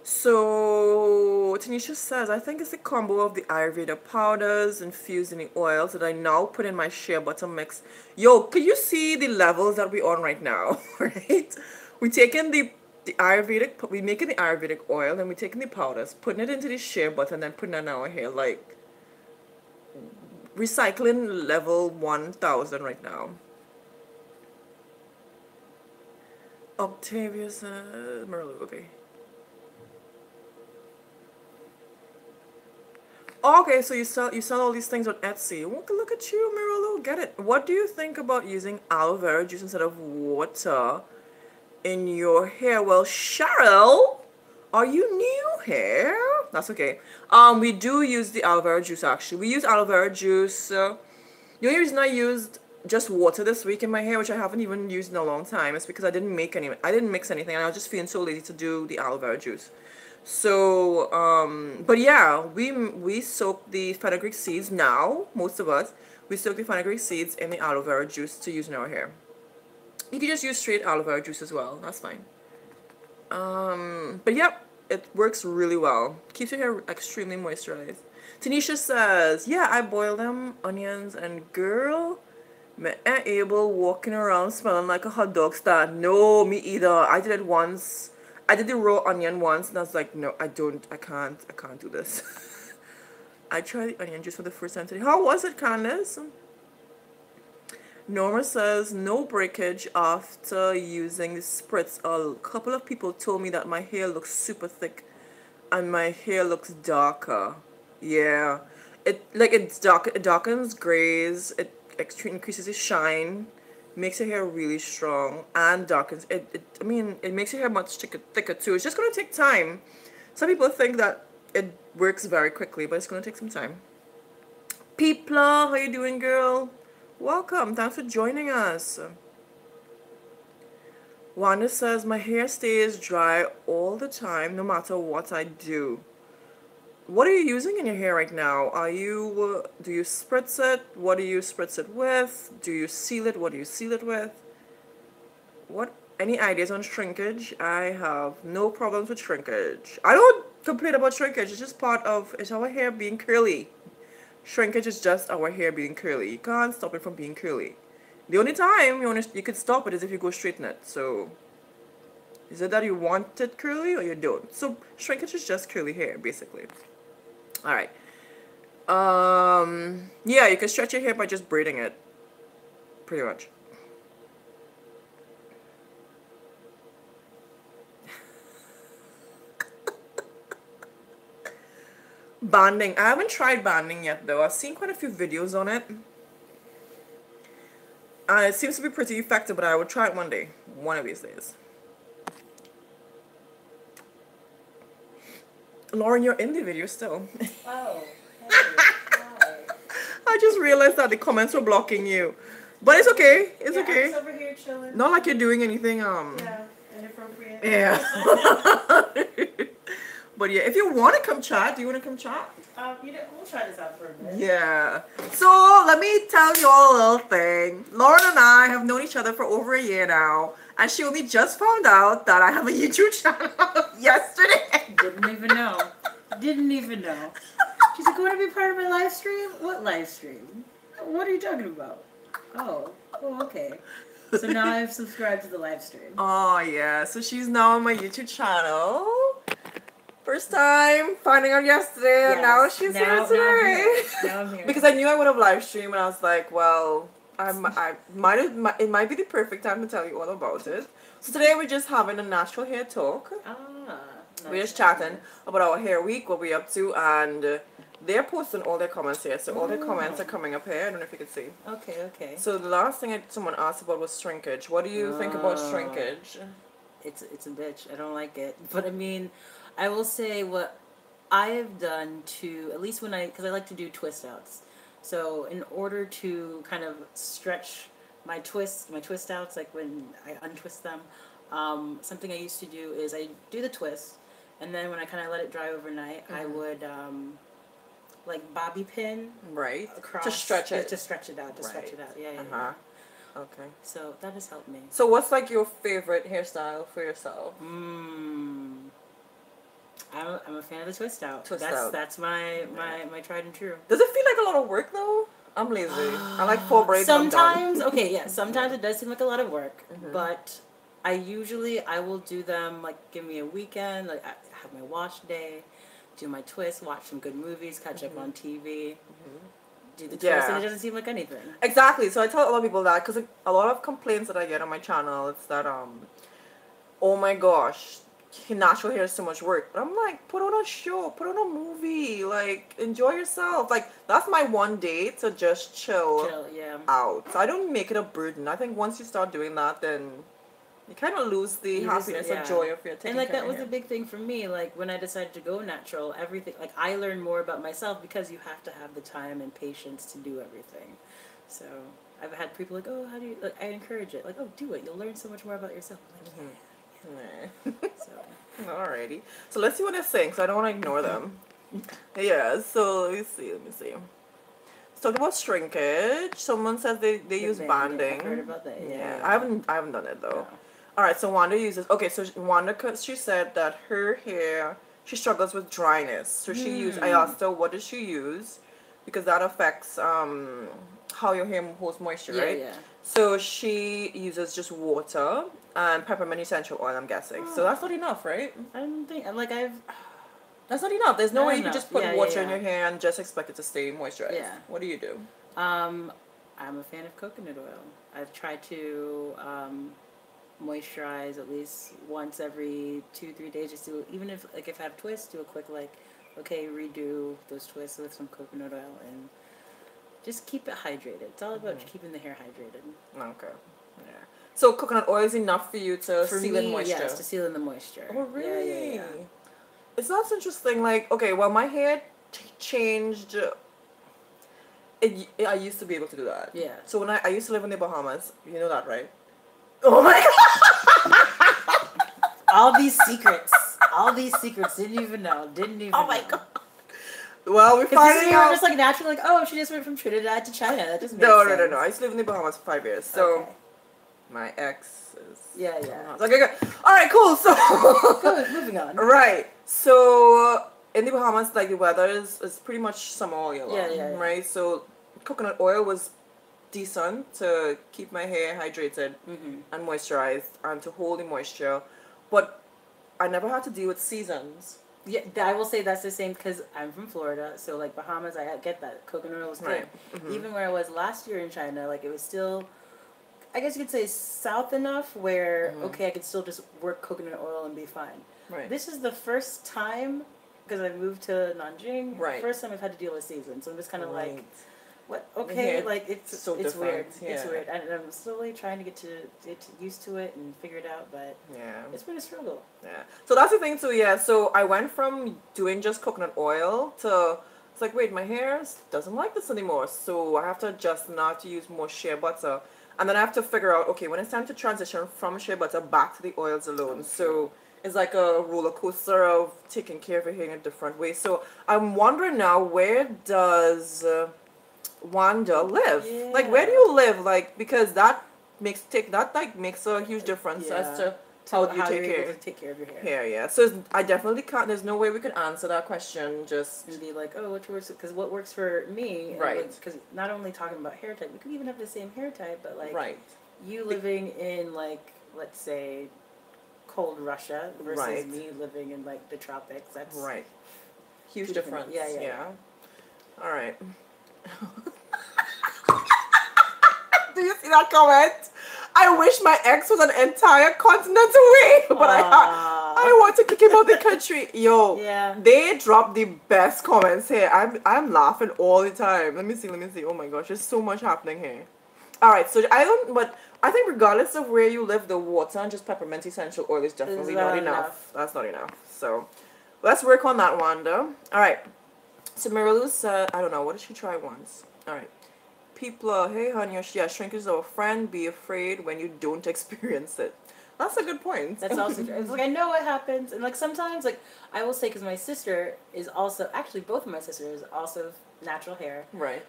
So Tanisha says, I think it's a combo of the Ayurveda powders infused in the oils that I now put in my shea butter mix. Yo, can you see the levels that we're on right now? Right? We're taking the Ayurvedic, we're making the Ayurvedic oil, and we're taking the powders, putting it into the shea butter, and then putting it in our hair. Like, recycling level 1000 right now. Octavia says, Merlot, okay. Okay, so you sell all these things on Etsy. Look at you, Mirolo. Get it. What do you think about using aloe vera juice instead of water in your hair? Well, Cheryl, are you new here? That's okay. We do use the aloe vera juice actually. We use aloe vera juice. The only reason I used just water this week in my hair, which I haven't even used in a long time, is because I didn't mix anything, and I was just feeling so lazy to do the aloe vera juice. So, but yeah, we soak the fenugreek seeds now, most of us. We soak the fenugreek seeds in the aloe vera juice to use in our hair. You can just use straight aloe vera juice as well. That's fine. But yep, it works really well. Keeps your hair extremely moisturized. Tanisha says, yeah, I boil them onions, and girl, me ain't able walking around smelling like a hot dog stand. No, me either. I did it once. I did the raw onion once, and I was like, no, I can't do this. I tried the onion juice for the first time today. How was it, Candace? Norma says, no breakage after using the spritz. A couple of people told me that my hair looks super thick, and my hair looks darker. Yeah, it darkens, grays, it increases the shine, makes your hair really strong, and darkens it. I mean, it makes your hair much thicker too. It's just gonna take time. Some people think that it works very quickly, but it's gonna take some time. Peepla, how you doing, girl? Welcome. Thanks for joining us. Wanda says, my hair stays dry all the time, no matter what I do. What are you using in your hair right now? Do you spritz it? What do you spritz it with? Do you seal it? What do you seal it with? Any ideas on shrinkage? I have no problems with shrinkage. I don't complain about shrinkage. It's just it's our hair being curly. Shrinkage is just our hair being curly. You can't stop it from being curly. The only time you could stop it is if you go straighten it. So, is it that you want it curly or you don't? So, shrinkage is just curly hair, basically. Alright. Yeah, you can stretch your hair by just braiding it. Pretty much. Banding. I haven't tried banding yet though. I've seen quite a few videos on it. It seems to be pretty effective, but I will try it one day. One of these days. Lauren, you're in the video still. Oh, hey, hi. I just realized that the comments were blocking you. But it's okay. It's Yeah, okay. I'm just over here chilling. Not like you're doing anything, Yeah, inappropriate. Yeah. But yeah, if you want to come chat, do you want to come chat? We'll try this out for a bit. Yeah. So, let me tell you all a little thing. Lauren and I have known each other for over a year now. And she only just found out that I have a YouTube channel yesterday. Didn't even know. Didn't even know. She's like, want to be part of my live stream? What live stream? What are you talking about? Oh, okay. So now I've subscribed to the live stream. Oh yeah, so she's now on my YouTube channel. First time finding out yesterday, and now she's here today. Now I'm here. Because I knew I would have live streamed, and I was like, well, it might be the perfect time to tell you all about it. So today we're just having a natural hair talk. Nice. We're just chatting about our hair week, what we're up to, and they're posting all their comments here. So all their comments are coming up here. I don't know if you can see. Okay. So the last thing someone asked about was shrinkage. What do you think about shrinkage? It's a bitch. I don't like it. But I mean, I will say what I have done to, at least because I like to do twist outs. So in order to kind of stretch my twist outs, like when I untwist them, something I used to do is I do the twist, and then when I kind of let it dry overnight, I would like bobby pin across to stretch it out. Yeah. Okay. So that has helped me. So what's like your favorite hairstyle for yourself? I'm a fan of the twist out. Twist That's my tried and true. Does it feel like a lot of work though? I'm lazy. I like 4 braids. Sometimes, sometimes it does seem like a lot of work, but I will do them, like, give me a weekend, like I have my wash day, do my twist, watch some good movies, catch up on TV, do the twist, and it doesn't seem like anything. Exactly. So I tell a lot of people that, because a lot of complaints that I get on my channel, it's that oh my gosh, natural hair is so much work. But I'm like, put on a show, put on a movie, like, enjoy yourself. Like, that's my one day to just chill out. So I don't make it a burden. I think once you start doing that, then you kind of lose the happiness and joy of your taking And like care that of was your a big thing for me. Like when I decided to go natural, everything, like I learned more about myself because you have to have the time and patience to do everything. So I've had people like, oh, how do you? Like, I encourage it. Like, oh, do it. You'll learn so much more about yourself. I'm like, So alrighty. So let's see what they're saying. So I don't want to ignore them. Yeah. So let me see. Let's talk about shrinkage. Someone says they use banding. I've heard about that. Yeah. I haven't done it though. No. All right. So Wanda uses. Okay. So Wanda, she said that her hair, she struggles with dryness. So she used. I asked her what does she use, because that affects how your hair holds moisture, right? Yeah. So she uses just water and peppermint essential oil, I'm guessing. So that's not enough, right? I don't think, That's not enough. There's no way you can just put water in yeah. your hair and just expect it to stay moisturized. Yeah. What do you do? I'm a fan of coconut oil. I've tried to moisturize at least once every 2-3 days, just to, even if I have twists, do a quick redo those twists with some coconut oil and just keep it hydrated. It's all about keeping the hair hydrated. Okay. Yeah. So coconut oil is enough for you to seal in moisture? Yes, to seal in the moisture. Oh, really? Yeah. It's not interesting. Like, okay, well, my hair changed. I used to be able to do that. Yeah. So when I used to live in the Bahamas, you know that, right? Oh my God! All these secrets, didn't even know. Oh my God. Well, we're finding out. Just like naturally, like, oh, she just went from Trinidad to China. That just makes No. I used to live in the Bahamas for 5 years. So my ex is. Yeah. Okay, good. All right, cool. So. Good. Moving on. Right. So in the Bahamas, like the weather is pretty much summer all year long. Yeah. Right. So coconut oil was decent to keep my hair hydrated and moisturized and to hold the moisture, but I never had to deal with seasons. Yeah, I will say that's the same because I'm from Florida, so like Bahamas, I get that coconut oil was good. Right. Even where I was last year in China, like it was still, I guess you could say south enough where okay, I could still just work coconut oil and be fine. Right. This is the first time because I moved to Nanjing. Right. First time I've had to deal with seasons, so I'm just kind of like, what? Yeah, Okay, like it's so it's weird. Yeah. It's weird, and I'm slowly trying to get used to it and figure it out, but it's been a struggle. Yeah. So that's the thing too. Yeah. So I went from doing just coconut oil to it's like, wait, my hair doesn't like this anymore, so I have to adjust now to use more shea butter, and then I have to figure out, okay, when it's time to transition from shea butter back to the oils alone. So it's like a roller coaster of taking care of your hair in a different way. So I'm wondering now, where does Wanda live? Like, where do you live? Like, because that makes a huge difference as to how do you how take you're able care? to take care of your hair. Hair, yeah. So I definitely can't. There's no way we could answer that question. Just And be like, oh, which works? Because what works for me, right? Because not only talking about hair type, we could even have the same hair type, but like, Right. you living in like, let's say, cold Russia versus Right. me living in like the tropics. That's Right. Huge two different- difference. yeah. All right. Do you see that comment? I wish my ex was an entire continent away, but I want to kick him out the country. Yo, Yeah. they drop the best comments here. I'm laughing all the time. Let me see. Oh my gosh, there's so much happening here. All right, so but I think regardless of where you live, the water and just peppermint essential oil is definitely not enough. That's not enough. So let's work on that one, though. All right. So Marilu said, I don't know, what did she try once? All right. People, hey, honey, shrinkage is our friend. Be afraid when you don't experience it. That's a good point. That's also true. It's like, I know what happens. And like sometimes, like, I will say, because my sister is also, actually, both of my sisters also natural hair. Right.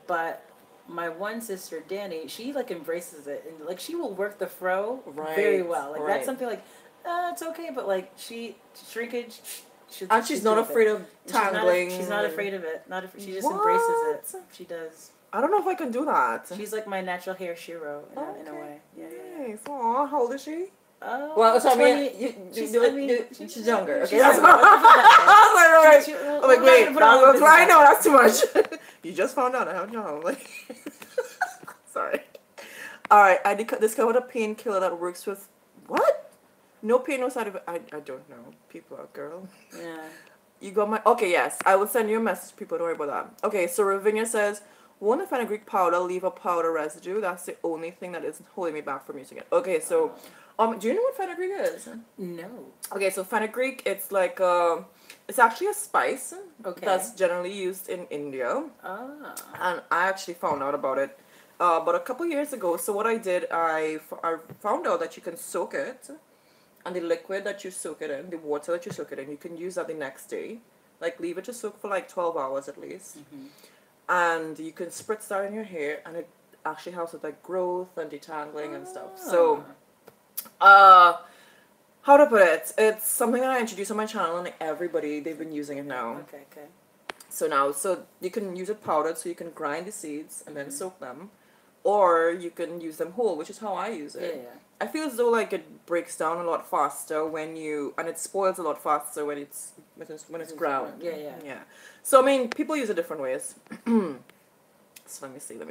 But my one sister, Danny, she like embraces it. And like, she will work the fro very well. Like, that's something like, it's okay. But like, shrinkage. And she's not afraid of tangling. She's not afraid of it. She just embraces it. She does. I don't know if I can do that. She's like my natural hair Shiro in a way. Yeah. Nice. Aw, how old is she? Well, so 20, she's younger. Okay, she's that's younger. I'm like, wait, I know that's too much. You just found out. I don't know. Like, sorry. All right, I discovered a painkiller that works with what? No pain, no side effect. I don't know. People are girl. Yeah. You got my... Okay, yes. I will send you a message, people. Don't worry about that. Okay, so Ravinia says, won't the fenugreek powder leave a powder residue? That's the only thing that is holding me back from using it. Okay, so... do you know what fenugreek is? No. Okay, so fenugreek, it's like... it's actually a spice. Okay. That's generally used in India. Ah. And I actually found out about it but a couple years ago. So what I did, I found out that you can soak it. And the liquid that you soak it in, the water that you soak it in, you can use that the next day. Like, leave it to soak for like 12 hours at least. Mm-hmm. And you can spritz that in your hair, and it actually helps with like growth and detangling and stuff. So, how to put it? It's something that I introduced on my channel, and like everybody, they've been using it now. Okay. So you can use it powdered, so you can grind the seeds and then soak them. Or you can use them whole, which is how I use it. Yeah. I feel as though like it breaks down a lot faster and it spoils a lot faster when it's ground. Yeah. So I mean, people use it different ways. So let me see.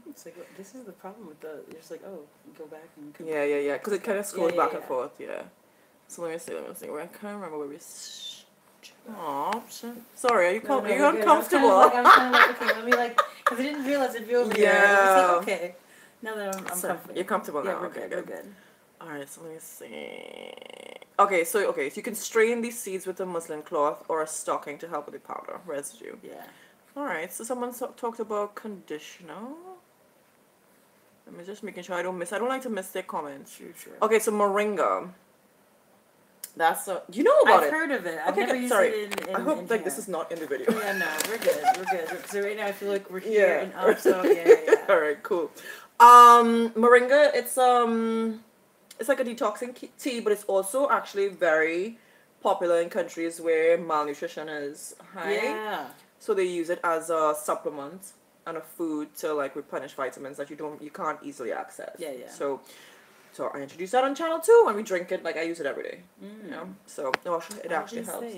It's like, this is the problem with the. You're just like, oh, go back and. Yeah. Because it kind of scrolls back and forth. Yeah. So let me see. I can't remember where we stopped. Sorry, are you uncomfortable? I'm kind of like, okay, let me like, because I didn't realize it'd be over there. I was like, okay. Now that I'm comfortable. You're comfortable now. Yeah, Okay, we're good. All right, so let me see. Okay, so you can strain these seeds with a muslin cloth or a stocking to help with the powder residue. Yeah. All right, so someone talked about conditioner. I'm just making sure I don't like to miss their comments. Sure. Okay, so moringa. That's you know about it. I've heard of it. I've never used it in I hope like this is not in the video. Yeah, no, we're good. Because right now I feel like we're here and up, so yeah. All right, cool. Moringa, it's like a detoxing tea, but it's also actually very popular in countries where malnutrition is high. Yeah. So they use it as a supplement and a food to like replenish vitamins that you can't easily access. Yeah. So I introduced that on channel 2 and we drink it, like I use it every day. You know? So it actually helps. I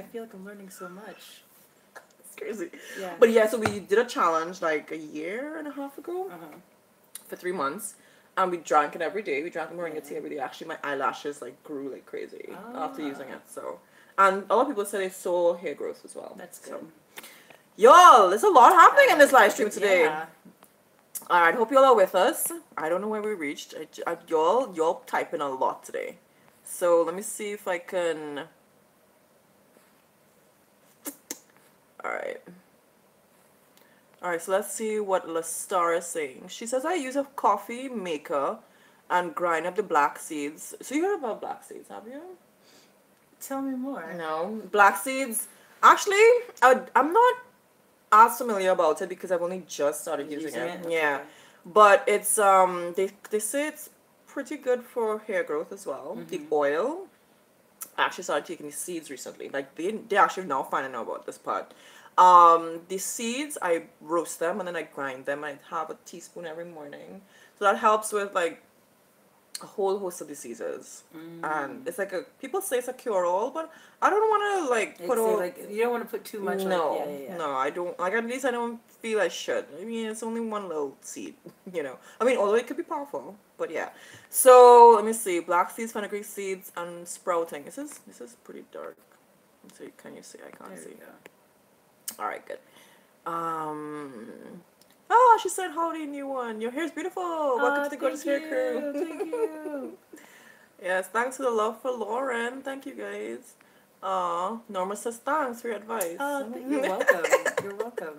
feel like I'm learning so much. It's crazy. Yeah. But yeah, so we did a challenge like a year and a half ago for 3 months. And we drank it every day. We drank moringa tea every day. Actually, my eyelashes like grew like crazy after using it. So, and a lot of people say they saw hair growth as well. That's good. So, y'all, there's a lot happening in this live stream today. Yeah. All right, hope y'all are with us. I don't know where we reached. Y'all typing a lot today. So let me see if I can. All right, so let's see what Lastar is saying. She says, I use a coffee maker and grind up the black seeds. So you heard about black seeds, have you? Tell me more. No. Black seeds. Actually, I'm not as familiar about it because I've only just started using it. Yeah. Okay. But it's, they say it's pretty good for hair growth as well. The oil, I actually started taking the seeds recently. Like they actually now finding out about this part. The seeds, I roast them and then I grind them. I have a teaspoon every morning. So that helps with like a whole host of diseases. And it's like people say it's a cure-all, but I don't want to like put all... Like, you don't want to put too much. No, yeah. no, I don't. Like, at least I don't feel I should. I mean, it's only one little seed, you know. I mean, although it could be powerful, but yeah. So, let me see. Black seeds, fenugreek seeds, and sprouting. This is pretty dark. Let's see, can you see? I can't see. All right, good. Oh, she said, howdy, new one. Your hair's beautiful. Welcome to the Gorgeous Hair Crew. Thank you. Yes, thanks for the love for Lauren. Thank you, guys. Norma says thanks for your advice. You're welcome. You're welcome.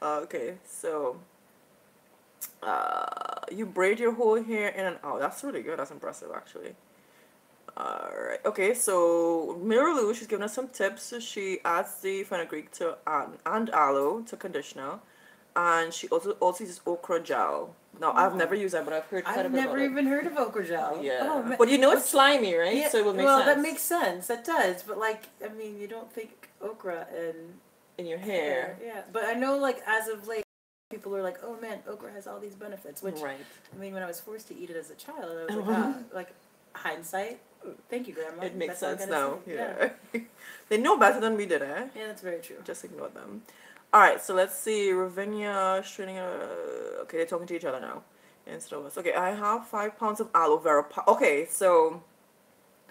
Okay, so you braid your whole hair in and out. That's really good. That's impressive, actually. Alright, okay, so Miralu, she's giving us some tips. So she adds the fenugreek to and aloe to conditioner, and she also uses okra gel. Now, I've never used that, but I've heard quite a I've bit never about even heard of okra gel. it. Yeah, Oh, but you know it's slimy, right? Yeah, so it will make well, sense. that makes sense. That does. But like, I mean, you don't think okra in your hair. Yeah, but I know like as of late, people are like, oh man, okra has all these benefits. Which, right. I mean, when I was forced to eat it as a child, I was like, like hindsight. Thank you, Grandma. It makes That's sense all I now. gotta say. Yeah. They know better than we did, eh? Yeah, that's very true. Just ignore them. Alright, so let's see. Ravinia, straining. Okay, they're talking to each other now. Instead of us. Okay, I have 5 pounds of aloe vera powder. Okay, so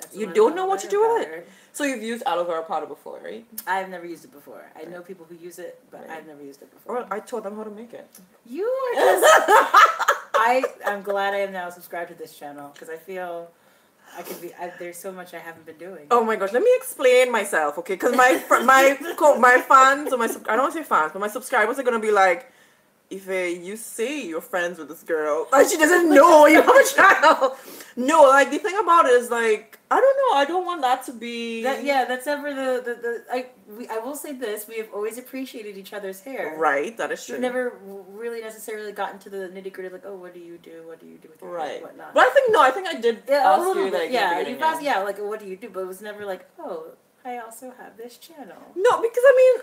That's you what don't aloe know what to vera do with powder. it. So you've used aloe vera powder before, right? I've never used it before. I know people who use it, but Right. I've never used it before. Well, I taught them how to make it. You are just... I'm glad I am now subscribed to this channel because I feel I could be. There's so much I haven't been doing. Oh my gosh, let me explain myself, okay? Because my fans, or I don't want to say fans, but my subscribers are gonna be like, if you say you're friends with this girl, and she doesn't know you have a channel. No, like the thing about it is like, I don't know, I don't want that to be. That's never I will say this: we have always appreciated each other's hair. Right, that is true. We've never really necessarily gotten to the nitty gritty, like, oh, what do you do? What do you do with your hair Right. and whatnot? But I think I did ask you like you've asked, like, what do you do? But it was never like, oh, I also have this channel. No, because I mean,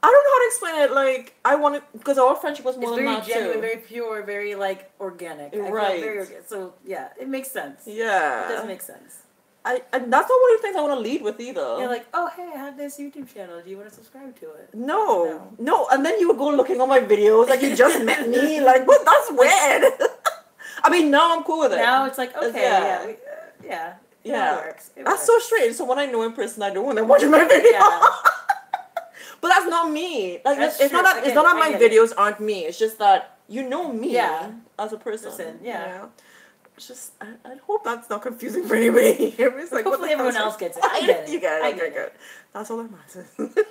I don't know how to explain it. Like, I wanted, because our friendship was more It's than very that genuine, too. very pure, very like organic. I feel Right. very organic. So yeah, it makes sense. Yeah. It does make sense. And that's not one of the things I want to lead with either. You're like, oh hey, I have this YouTube channel. Do you want to subscribe to it? No. And then you would go looking on my videos like you just met me. Like, what? That's weird. I mean, now I'm cool with it. Now it's like, okay, yeah. Yeah. It works. That's so strange. So when I know in person, I don't want them watching my video. Yeah. But that's not me. Like, That's it's true. not that I it's not get that it. my videos aren't me. It's just that you know me as a person. Listen, you yeah. know? It's just I hope that's not confusing for anybody. It's like, Hopefully everyone else gets it. I get it. You get it. I Okay, get it. good. That's all that matters.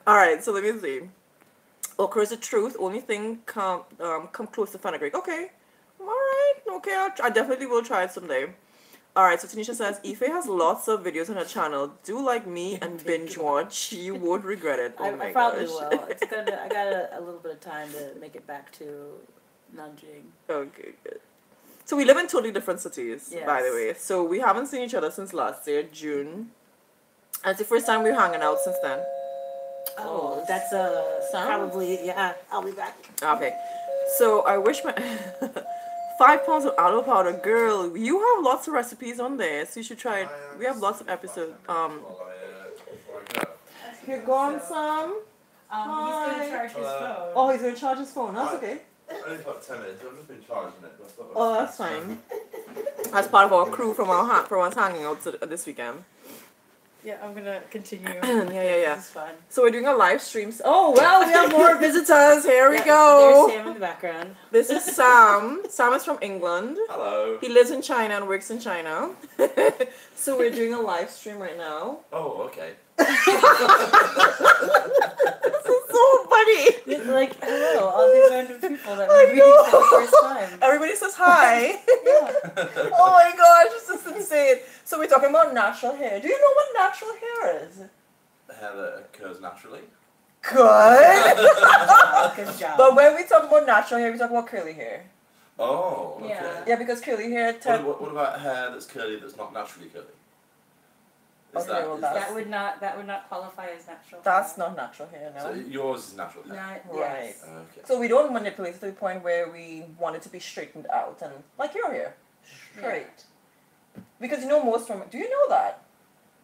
All right, so let me see. Okra is the truth. Only thing come close to fenugreek. Okay. All right. Okay. I definitely will try it someday. All right. So Tanisha says Ife has lots of videos on her channel. Do like me and binge watch. You won't regret it. Oh my I probably gosh. will. It's I got a little bit of time to make it back to Nanjing. Okay, good. So we live in totally different cities, Yes. by the way. So we haven't seen each other since last year, June. And it's the first time we're hanging out since then. Oh, that's Sound? probably, yeah, I'll be back. Okay. So I wish my 5 pounds of aloe powder, girl. You have lots of recipes on there, so you should try it. We have lots of episodes. Here gone some. He's gonna charge his phone. Oh, he's gonna charge his phone. That's okay. Only about 10 minutes. I've just been charging it. But I thought Oh, that's fine. That's part of our crew from us hanging out this weekend. Yeah, I'm gonna continue. Yeah. This is fun. So we're doing a live stream. Oh, well, we have more visitors. Here we Yeah, go. There's Sam in the background. This is Sam. Sam is from England. Hello. He lives in China and works in China. So we're doing a live stream right now. Oh, okay. This is so funny. It's like, hello, all these random people that I we're meeting know. for the first time. Everybody says hi. Yeah. Oh my gosh, this is insane. So we're talking about natural hair. Do you know what natural hair is? Hair that occurs naturally. Good. Good job. But when we talk about natural hair, we talk about curly hair. Oh, okay. Yeah. Yeah, because curly hair What about hair that's curly that's not naturally curly? Is Okay, well, that's- That would not qualify as natural. that's hair. not natural hair, no. So yours is natural hair. Not Right. yes. Okay. So we don't manipulate to the point where we want it to be straightened out and like your hair, straight. Because you know most women. Do you know that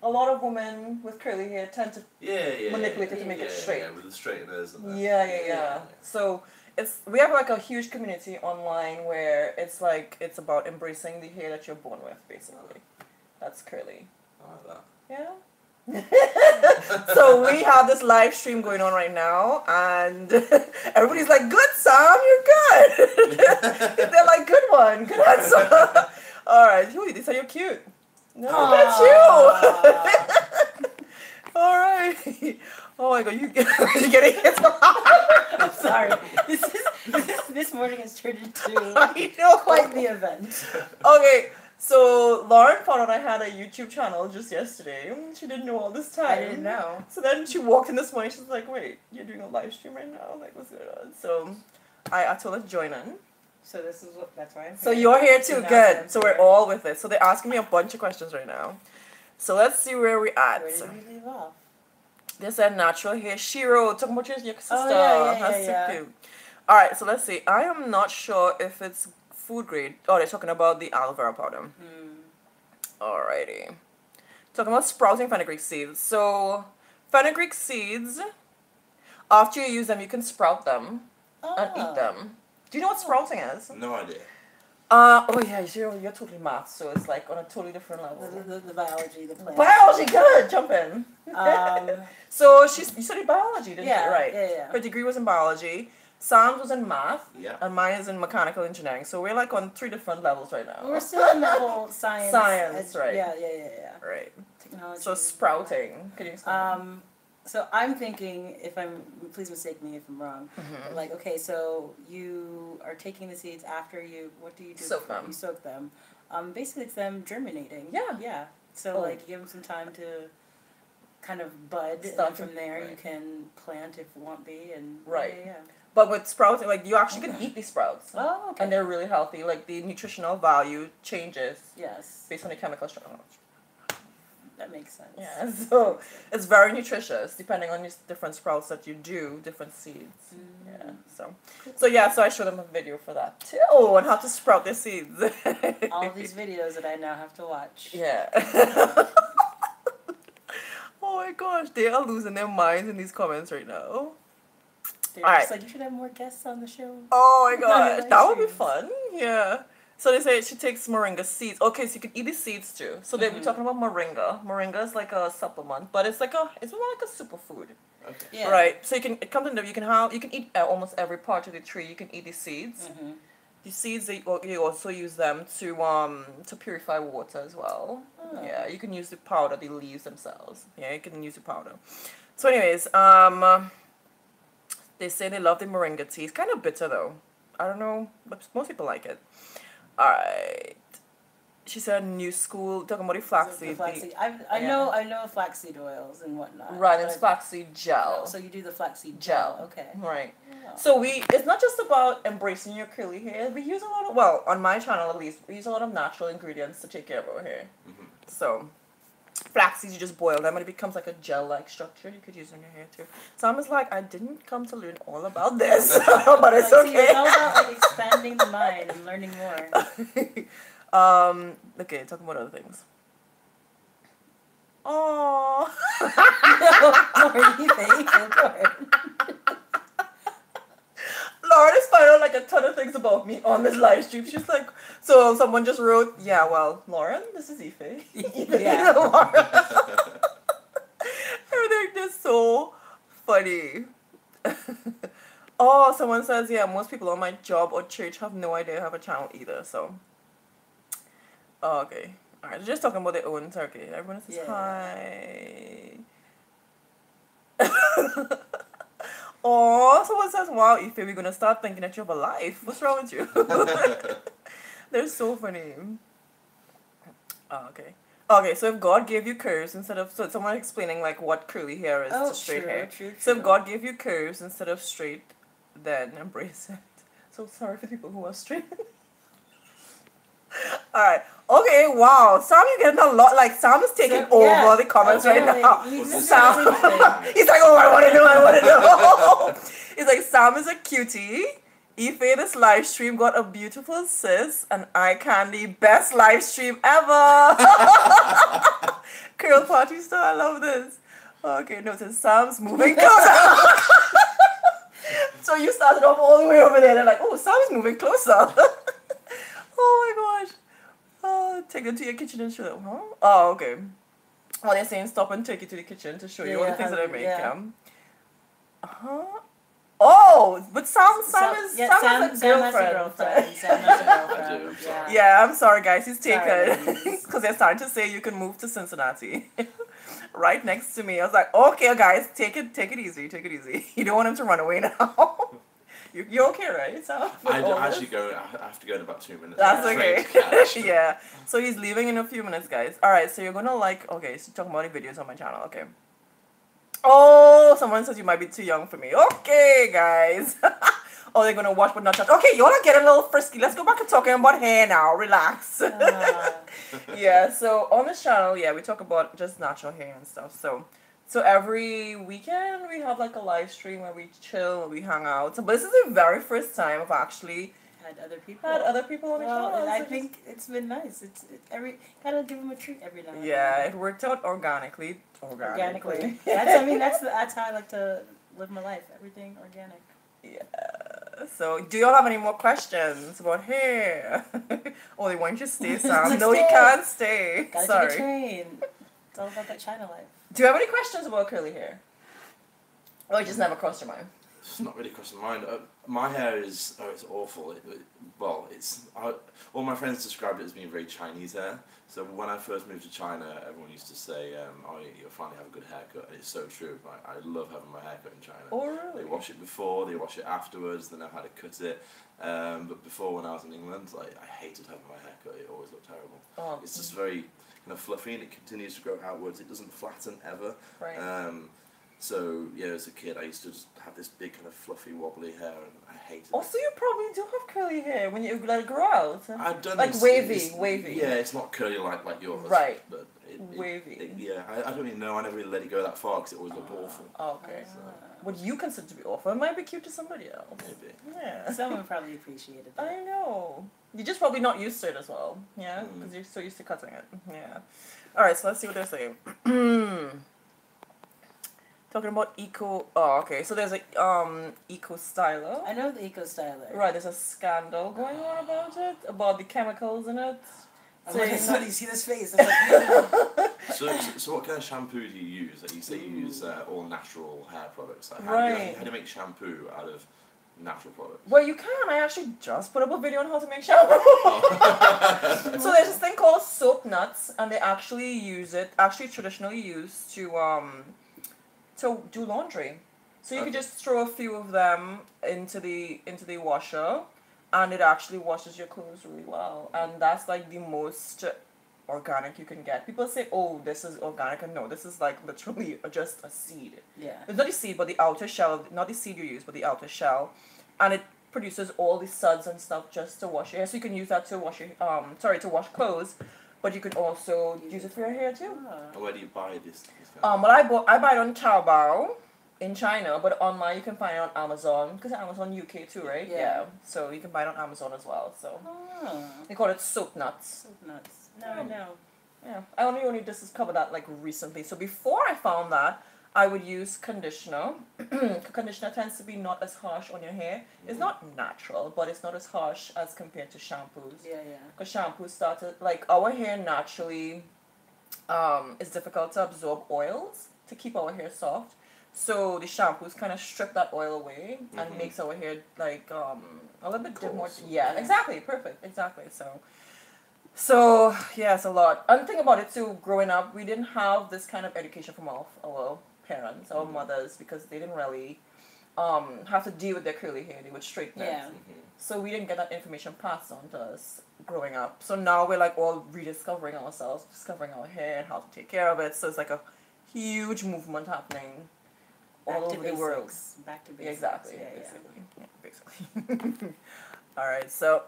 a lot of women with curly hair tend to Yeah. manipulate it to make it straight? Yeah, with the straighteners and that. Yeah. So we have like a huge community online where it's about embracing the hair that you're born with, basically. That's curly. I like that. Yeah. So we have this live stream going on right now, and everybody's like, "Good, Sam, you're good." They're like, "Good one, good answer." All right, they said you're cute. No, look at you. All right. Oh my God, you're getting hit. I'm sorry. This morning has turned into I know. quite the event. Okay. So Lauren found out I had a YouTube channel just yesterday. She didn't know all this time. I didn't know. So then she walked in this morning. She's like, "Wait, you're doing a live stream right now? Like, what's going on?" So I told her to join in. So that's why I'm here. So you're here too. Now Good. I'm So we're here. all with it. So they're asking me a bunch of questions right now. So let's see where we're at. Where did we leave off? They said natural hair. Shiro, talking about your sister. yeah, That's yeah. so cute. All right. So let's see. I am not sure if it's food grade. Oh, they're talking about the aloe vera powder. Alrighty. Talking about sprouting fenugreek seeds. So, fenugreek seeds, after you use them, you can sprout them and eat them. Do you know what sprouting is? No idea. Oh yeah, you're totally math, so it's like on a totally different level. The biology, the plant. Biology, good, jump in. So, you studied biology, didn't Yeah, you? Right. yeah. Her degree was in biology. Sam's was in math. Yeah. And mine is in mechanical engineering. So, we're like on 3 different levels right now. We're still in the whole science. Right. Yeah. Right. Technology. So, sprouting. Can you explain? So I'm thinking, please mistake me if I'm wrong. But like, okay, so you are taking the seeds after what do you do? Soak them. You soak them. Basically, it's them germinating. Yeah. Yeah. So like, you give them some time to kind of bud, and then from there you can plant if you want be, and yeah. But with sprouting, like you actually can eat these sprouts. Oh, okay. And they're really healthy. Like the nutritional value changes Yes. based on the chemical structure. That makes sense. Yeah, so it's very nutritious depending on these different sprouts that you do, different seeds. Yeah, so I showed them a video for that too on how to sprout their seeds. All these videos that I now have to watch. Yeah. Oh my gosh, they are losing their minds in these comments right now. They're All just right. like, you should have more guests on the show. Oh my gosh, live that would be streams. fun. Yeah. So they say she takes moringa seeds. Okay, so you can eat the seeds too. So they were talking about moringa. Moringa is like a supplement, but it's more like a superfood. Okay. Yeah. Right. So you can eat almost every part of the tree. You can eat the seeds. Mm-hmm. The seeds you also use them to purify water as well. Oh. Yeah, you can use the powder, the leaves themselves. Yeah, you can use the powder. So anyways, they say they love the moringa tea. It's kind of bitter though. I don't know, but most people like it. Alright. She said new school, talking about the flaxseed. Flaxseed. I know flaxseed oils and whatnot. Right, it's but flaxseed gel. So you do the flaxseed Gel. gel. Okay. Right. Yeah. So it's not just about embracing your curly hair. We use a lot of, on my channel at least, we use a lot of natural ingredients to take care of our hair. Mm-hmm. So, flax seeds, you just boil them and it becomes like a gel-like structure. You could use it on your hair too. So I'm just like, I didn't come to learn all about this, but it's So okay. it's all about like expanding the mind and learning more. Okay, talking about other things. Oh. Lauren is finding out like a ton of things about me on this live stream. She's like, so someone just wrote, yeah, well, Lauren, this is Ife. Yeah. Lauren. Everything just so funny. Oh, someone says, yeah, most people on my job or church have no idea I have a channel either, so. Oh, okay. Alright, they're just talking about their own turkey. Everyone says hi. Oh, someone says, wow, Ife, we're going to start thinking that you have a life. What's wrong with you? They're so funny. Oh, okay. Okay, so if God gave you curves instead of... So someone explaining, like, what curly hair is to straight hair. True. So if God gave you curves instead of straight, then embrace it. So sorry for people who are straight. Alright. Okay, wow. Sam, you're getting a lot. Like, Sam is taking So, yeah. over the comments right Okay, now. you What's this? Sam. He's like, oh, I want to know, I want to know. He's like, Sam is a cutie. Ife, this live stream got a beautiful sis and eye candy. Best live stream ever. Curl party star, I love this. Okay, notice Sam's moving closer. So you started off all the way over there. They're like, oh, Sam's moving closer. Oh my gosh. Oh, take it to your kitchen and show them, huh? Oh, okay. Well, they're saying stop and take it to the kitchen to show you all the things that I make. Yeah. Uh-huh. Oh, but Sam has a Sam girlfriend. has a girlfriend. Sam has a girlfriend. I do, I'm sorry. Yeah, I'm sorry, guys. He's Sorry, taken ladies. because they're starting to say you can move to Cincinnati, right next to me. I was like, okay, guys, take it easy, take it easy. You don't want him to run away now. You're okay, right? So I actually go. I have to go in about 2 minutes. That's I'm okay. afraid to catch. Yeah. So he's leaving in a few minutes, guys. All right. So you're gonna like. Okay. So talking about the videos on my channel. Okay. Oh, someone says you might be too young for me. Okay, guys. Oh, they're gonna watch but not touch. Okay, y'all are getting a little frisky. Let's go back to talking about hair now. Relax. Yeah. So on this channel, yeah, we talk about just natural hair and stuff. So every weekend we have like a live stream where we chill, we hang out. So, but this is the very first time I've actually Had other people. had other people on the Well, channel. I So think it's been nice. It's gotta give them a treat every now and yeah, then. it worked out organically. Organically. That's how I like to live my life. Everything organic. Yeah. So, do y'all have any more questions about hair? Oh, they want you to stay, Sam. No, you can't stay. Gotta Sorry. take a train. It's all about that China life. Do you have any questions about curly hair? Or it just never crossed your mind? It's not really crossing my mind. My hair is it's awful. All my friends described it as being very Chinese hair. So when I first moved to China, everyone used to say, "Oh, you'll finally have a good haircut." And it's so true. I love having my haircut in China. Oh, really? They wash it before, they wash it afterwards. They know how to cut it. But before, when I was in England, I hated having my haircut. It always looked terrible. Oh, It's just very kind of fluffy, and it continues to grow outwards. It doesn't flatten ever. right. So yeah, as a kid, I used to just have this big kind of fluffy, wobbly hair, and I hated Also, you probably do have curly hair when you let it grow out. it. I've done Like this- wavy, it's- wavy. Yeah, it's not curly like yours. Right. But Wavy. yeah, I don't even know. I never really let it go that far because it always looked awful. Oh, okay. So What you consider to be awful, it might be cute to somebody else. maybe. Yeah. Someone probably appreciated that. I know. You're just probably not used to it as well. Yeah? Mm. Because you're so used to cutting it. Yeah. Alright, so let's see what they're saying. Talking about eco. Oh, okay. So there's a eco styler. I know the eco styler. Right, there's a scandal going on about it, about the chemicals in it. I'm like, it's funny, you see this face. I'm like, So what kind of shampoo do you use? Like you say you use all natural hair products. Like Right. how do you make shampoo out of natural products? Well, you can. I actually just put up a video on how to make shampoo. So there's this thing called soap nuts, and they actually use it, actually traditionally used to do laundry. So you could just throw a few of them into the washer, and it actually washes your clothes really well. And that's like the most organic you can get. People say, "Oh, this is organic," and no, this is like literally just a seed. yeah. It's not the seed, but the outer shell. Not the seed you use, but the outer shell, and it produces all the suds and stuff just to wash your hair. So you can use that to wash your to wash clothes, but you can also use it for your hair too. And where do you buy this kind Well, I buy it on Taobao in China, but online you can find it on Amazon because Amazon UK too, right? Yeah. So you can buy it on Amazon as well. So Oh, they call it soap nuts. so nuts. Now I know. Yeah, I only discovered that like recently. So before I found that, I would use conditioner. Conditioner tends to be not as harsh on your hair. It's not natural, but it's not as harsh as compared to shampoos. Yeah, yeah. Because shampoos started like our hair naturally is difficult to absorb oils to keep our hair soft. So the shampoos kind of strip that oil away and Mhm. makes our hair like a little bit more. Coarse. Yeah, Yeah. exactly, perfect, exactly. So yeah, it's a lot. And think about it too. Growing up, we didn't have this kind of education from our parents, our mothers, because they didn't really have to deal with their curly hair. They would straighten it. Yeah. So we didn't get that information passed on to us growing up. So now we're like all rediscovering ourselves, discovering our hair and how to take care of it. So it's like a huge movement happening all Back to over the world. basics. Back to basics. Exactly. Yeah, yeah. Basically. Yeah, basically. All right. So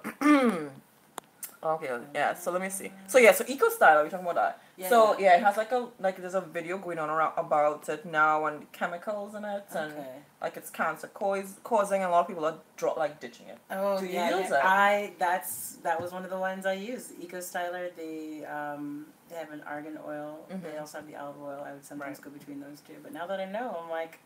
Okay, yeah, so let me see. So yeah, so eco style, are we talking about that? Yeah, So yeah. yeah, it has like there's a video going on around about it now and chemicals in it and Okay. like it's cancer causing, and a lot of people are ditching it. Oh Do you yeah, use yeah. it? That was one of the ones I used. Eco Styler. They have an argan oil. They also have the olive oil. I would sometimes go between those two. But now that I know, I'm like,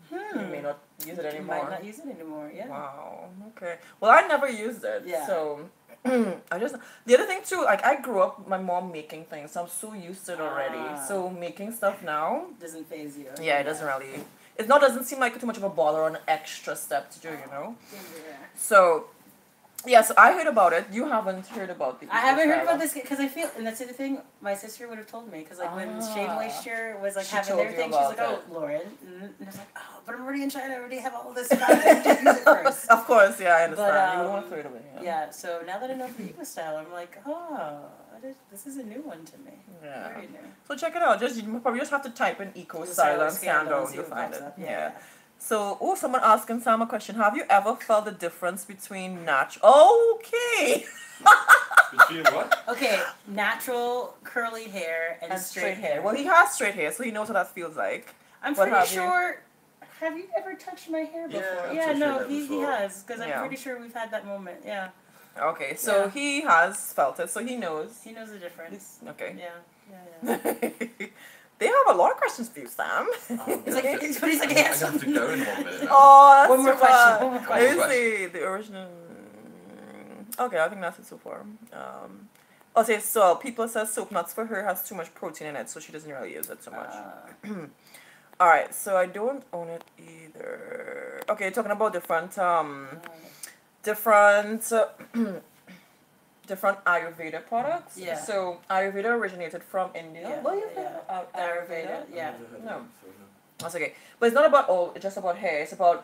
You may not use it anymore. Might not use it anymore. Yeah. Wow. Okay. Well, I never used it. Yeah. So I just the other thing too, like I grew up with my mom making things, so I'm so used to it already. So making stuff now Doesn't phase you. yeah, it doesn't really. It not doesn't seem like too much of a bother or an extra step to do, you know. Yeah. So, yeah. So I heard about it. You haven't heard about the. I haven't heard about this because I feel, and that's the other thing. My sister would have told me because like when Shea Moisture was like She having told their you thing, she was about like, "Oh, it. Lauren," and I was like, "Oh, but I'm already in China. I already have all this stuff. I need to use it first." Of course, yeah, I understand. But, you don't want to throw it away. Yeah. So now that I know for Eco Style, I'm like, oh, this is a new one to me. Yeah. Very new. So check it out. You probably just have to type in eco style and scan down. You'll find it. Yeah. So, someone asking Sam a question. Have you ever felt the difference between Okay. Between what? Okay, natural curly hair and straight hair. Well, he has straight hair, so he knows what that feels like. I'm What pretty have you? sure. Have you ever touched my hair Yeah, before? I've Yeah, touched your no, hair he before. has because I'm Yeah. pretty sure we've had that moment. Yeah, Okay, so Yeah. he has felt it, so he knows. he knows the difference. Okay. Yeah. They have a lot of questions for you, Sam. It's like, but he's like, I'm yeah. gonna have to go in 1 minute now. Oh, that's One more too question, bad. one more Let question. me see the original. Okay, I think that's it so far. Okay, so people says soap nuts for her has too much protein in it, so she doesn't really use it so much. All right, so I don't own it either. Okay, talking about different different Ayurveda products. Yeah. So Ayurveda originated from India. Yeah, Well, you've yeah. heard of Ayurveda, yeah. No. That's okay. But it's not about it's just about hair. It's about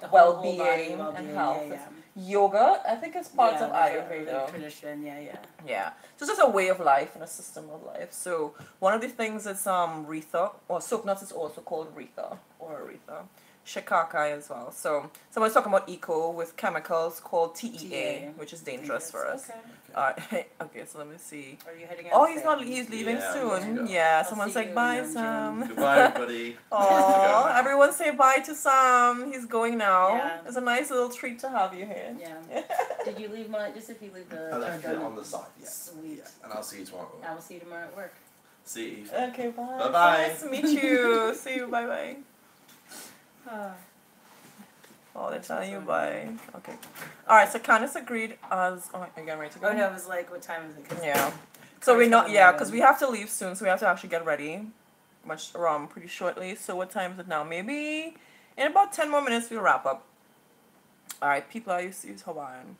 The whole well-being body, and well-being, health. yeah, It's yoga, I think it's part of the Ayurveda. tradition. Yeah. Yeah. So it's just a way of life and a system of life. So one of the things is Retha, or soap nuts is also called Retha or Aretha. Shikakai as well. So someone's talking about eco with chemicals called TEA, which is dangerous for us. Okay. Okay, so let me see. Are you heading out? Oh, to he's Sam? leaving Yeah, I'm soon. letting go. Yeah, I'll someone's see like, you bye, in Sam. Goodbye, everybody. Aw, everyone say bye to Sam. He's going now. Yeah. It's a nice little treat to have you here. Yeah. Did you leave my? Just if you leave the. I left it on the side. Yeah. Sweet. Yeah. And I'll see you tomorrow. I will see you tomorrow at work. See you. Okay, bye. Bye-bye. Nice to meet you. See you. Bye bye. Oh, they're telling you bye. Okay. All right. So Candice agreed as. Oh, are you getting ready to go? Oh no, it was like, what time is it? 'Cause Yeah. So we're not. coming Yeah, in. because we have to leave soon. So we have to actually get ready. Much around pretty shortly. So what time is it now? Maybe in about 10 more minutes we'll wrap up. All right, people. I used to use Hawaiian.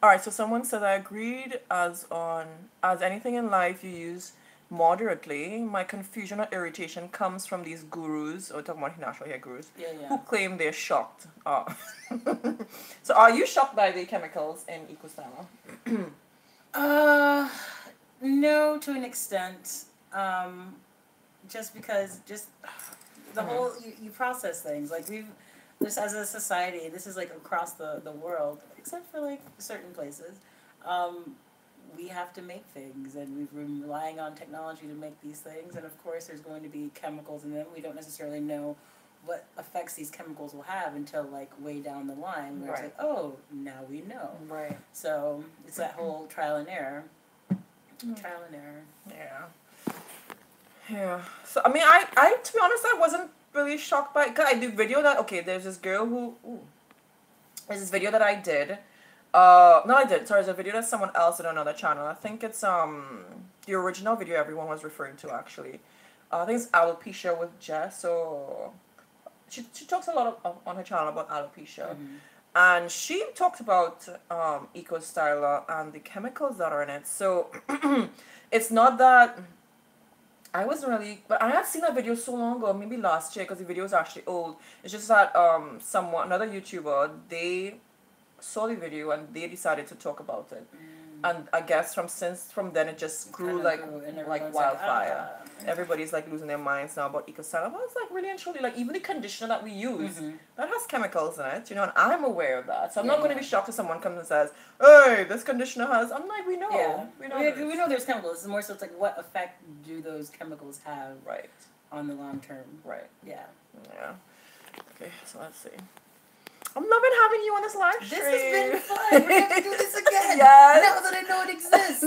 All right, so someone said I agreed as anything in life you use moderately. My confusion or irritation comes from these gurus, or talking about natural hair gurus, who claim they're shocked. So are you shocked by the chemicals in EcoStyle? No, to an extent. Just because, the whole you process things like this as a society. This is like across the world, except for like certain places. We have to make things, and we've been relying on technology to make these things. And of course, there's going to be chemicals in them. We don't necessarily know what effects these chemicals will have until like way down the line, where it's like, oh, now we know. Right. So it's that whole trial and error. Trial and error. Yeah. Yeah. So I mean, I to be honest, I wasn't really shocked by it. 'Cause I did video that there's this girl who there's this video that I did. No, I did. Sorry, it's a video that someone else did on another channel. I think it's the original video everyone was referring to actually. I think it's alopecia with Jess. So she talks a lot on her channel about alopecia. And she talked about Eco Styler and the chemicals that are in it. So it's not that I wasn't really, but I had seen that video so long ago, maybe last year, because the video is actually old. It's just that another YouTuber, they saw the video and they decided to talk about it. And I guess from then it just grew like wildfire. Everybody's like losing their minds now about EcoStyle. But it's like really and truly, like even the conditioner that we use, that has chemicals in it, you know, and I'm aware of that. So I'm not going to be shocked if someone comes and says, hey, this conditioner has, I'm like, we know. Yeah. We know, we know there's chemicals. It's more so it's like what effect do those chemicals have on the long term? Right. Yeah. Yeah. Okay, so let's see. I'm loving having you on this live stream. This has been fun. We're going to have to do this again. Yes. Now that I know it exists.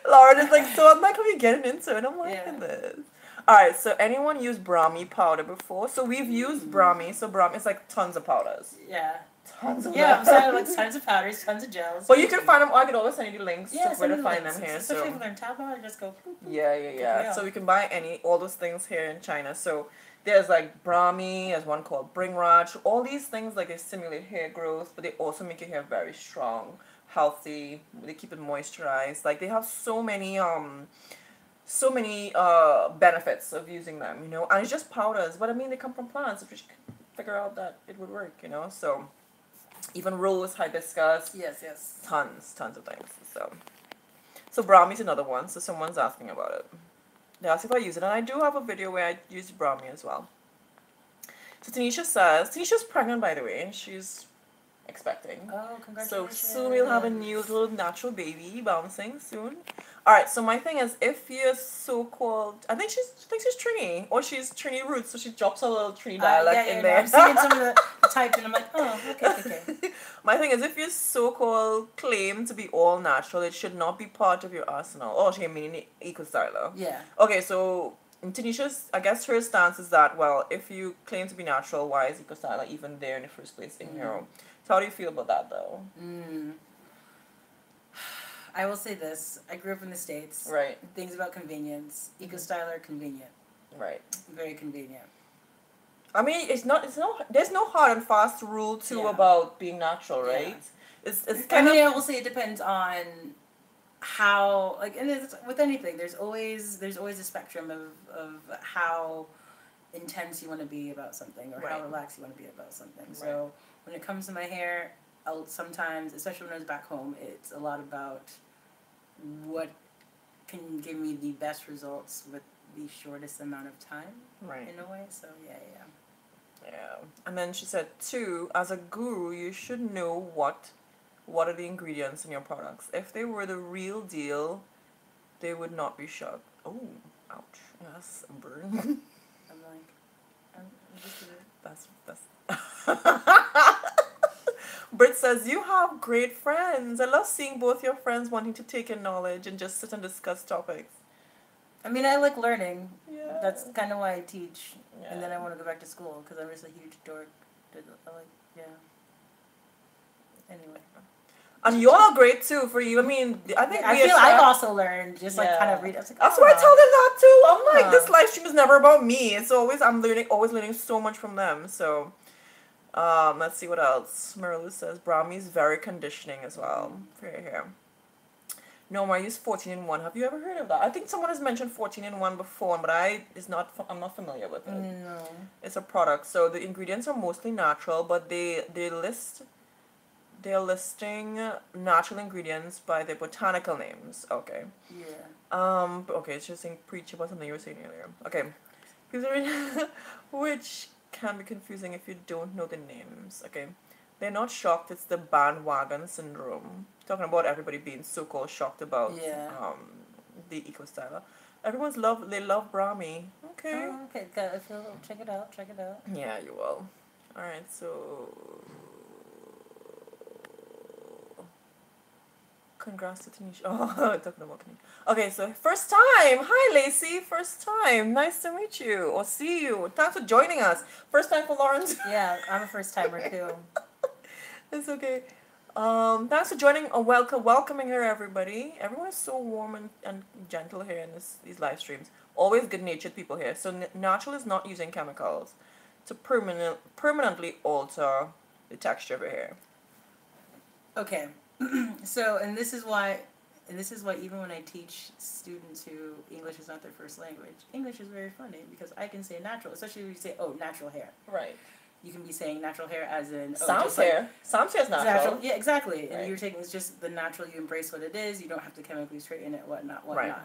Lauren is like, so I'm like, how are you getting into it? I'm liking this. Alright, so anyone used Brahmi powder before? So we've used Brahmi. So Brahmi is like tons of powders. Yeah. Tons of them. So like tons of powders, tons of gels. But you can find them. I could always send you the links to where to find them here. Especially if they're in Taobao, just go. Yeah. So we can buy all those things here in China. So there's like Brahmi, there's one called Bring Raj. All these things like they stimulate hair growth, but they also make your hair very strong, healthy. They keep it moisturized. Like they have so many benefits of using them, you know. And it's just powders, but I mean they come from plants. If you figure out that it would work, you know. So even rose, hibiscus. Yes. Tons of things. So Brahmi is another one. So someone's asking about it. They asked if I use it, and I do have a video where I use Brahmi as well. So Tanisha's pregnant, by the way, and she's expecting. Oh, congratulations. So soon we'll have a new little natural baby bouncing soon. Alright, so my thing is, if you're so-called, I think she's Trini, or she's Trini roots, so she drops a little Trini dialect in there. I'm seeing some of the type, and I'm like, oh, okay. My thing is, if you so-called claim to be all natural, it should not be part of your arsenal. Oh, she meaning eco-styler. Yeah. Okay, so Tanisha's, I guess her stance is that, well, if you claim to be natural, why is eco-styler even there in the first place in your own? So how do you feel about that, though? I will say this. I grew up in the States. Right. Things about convenience. Eco-styler, convenient. Right. Very convenient. I mean, there's no hard and fast rule, too, about being natural, right? Yeah. It's kind of... I will say it depends on how, like, and it's, with anything, there's always a spectrum of how intense you want to be about something, or how relaxed you want to be about something. Right. So when it comes to my hair, I'll sometimes, especially when I was back home, it's a lot about what can give me the best results with the shortest amount of time, in a way. So yeah. And then she said, too, as a guru, you should know what are the ingredients in your products. If they were the real deal, they would not be shocked. Oh, ouch. Yes, a burn. I'm like, that's Britt says, you have great friends. I love seeing both your friends wanting to take in knowledge and just sit and discuss topics. I mean, I like learning. Yeah. That's kind of why I teach. Yeah. And then I want to go back to school because I'm just a huge dork. Anyway. And you're all great too for you. I mean, I think I've also learned just like kind of read. I was like, that's why I tell them that too. I'm like, this live stream is never about me. It's always I'm learning so much from them. So, let's see what else. Marilu says Brahmi is very conditioning as well for your hair. No, I use 14-in-1. Have you ever heard of that? I think someone has mentioned 14-in-1 before, but I'm not familiar with it. No. It's a product, so the ingredients are mostly natural, but they're listing natural ingredients by their botanical names. Okay. Yeah. Okay, it's just saying preach about something you were saying earlier. Okay. Which can be confusing if you don't know the names. Okay. They're not shocked, it's the bandwagon syndrome. Talking about everybody being so-called shocked about the eco-styler. Everyone's they love Brahmi. Okay. Oh, okay, check it out. Yeah, you will. Alright, so congrats to Tanisha. Oh, talking about Tanisha. Okay, so first time. Hi, Lacey. First time. Nice to meet you or see you. Thanks for joining us. First time for Lawrence. Yeah, I'm a first timer too. It's okay. Thanks for joining or welcoming her, everybody. Everyone is so warm and gentle here in these live streams. Always good-natured people here. So natural is not using chemicals to permanently alter the texture of your hair. Okay. So, and this is why even when I teach students who English is not their first language, English is very funny because I can say natural, especially when you say, oh, natural hair. Right. you can be saying natural hair as in Sam's hair. Sam's hair is natural. Yeah, exactly. And Right. you're taking it's just the natural. You embrace what it is. You don't have to chemically straighten it, whatnot. Right.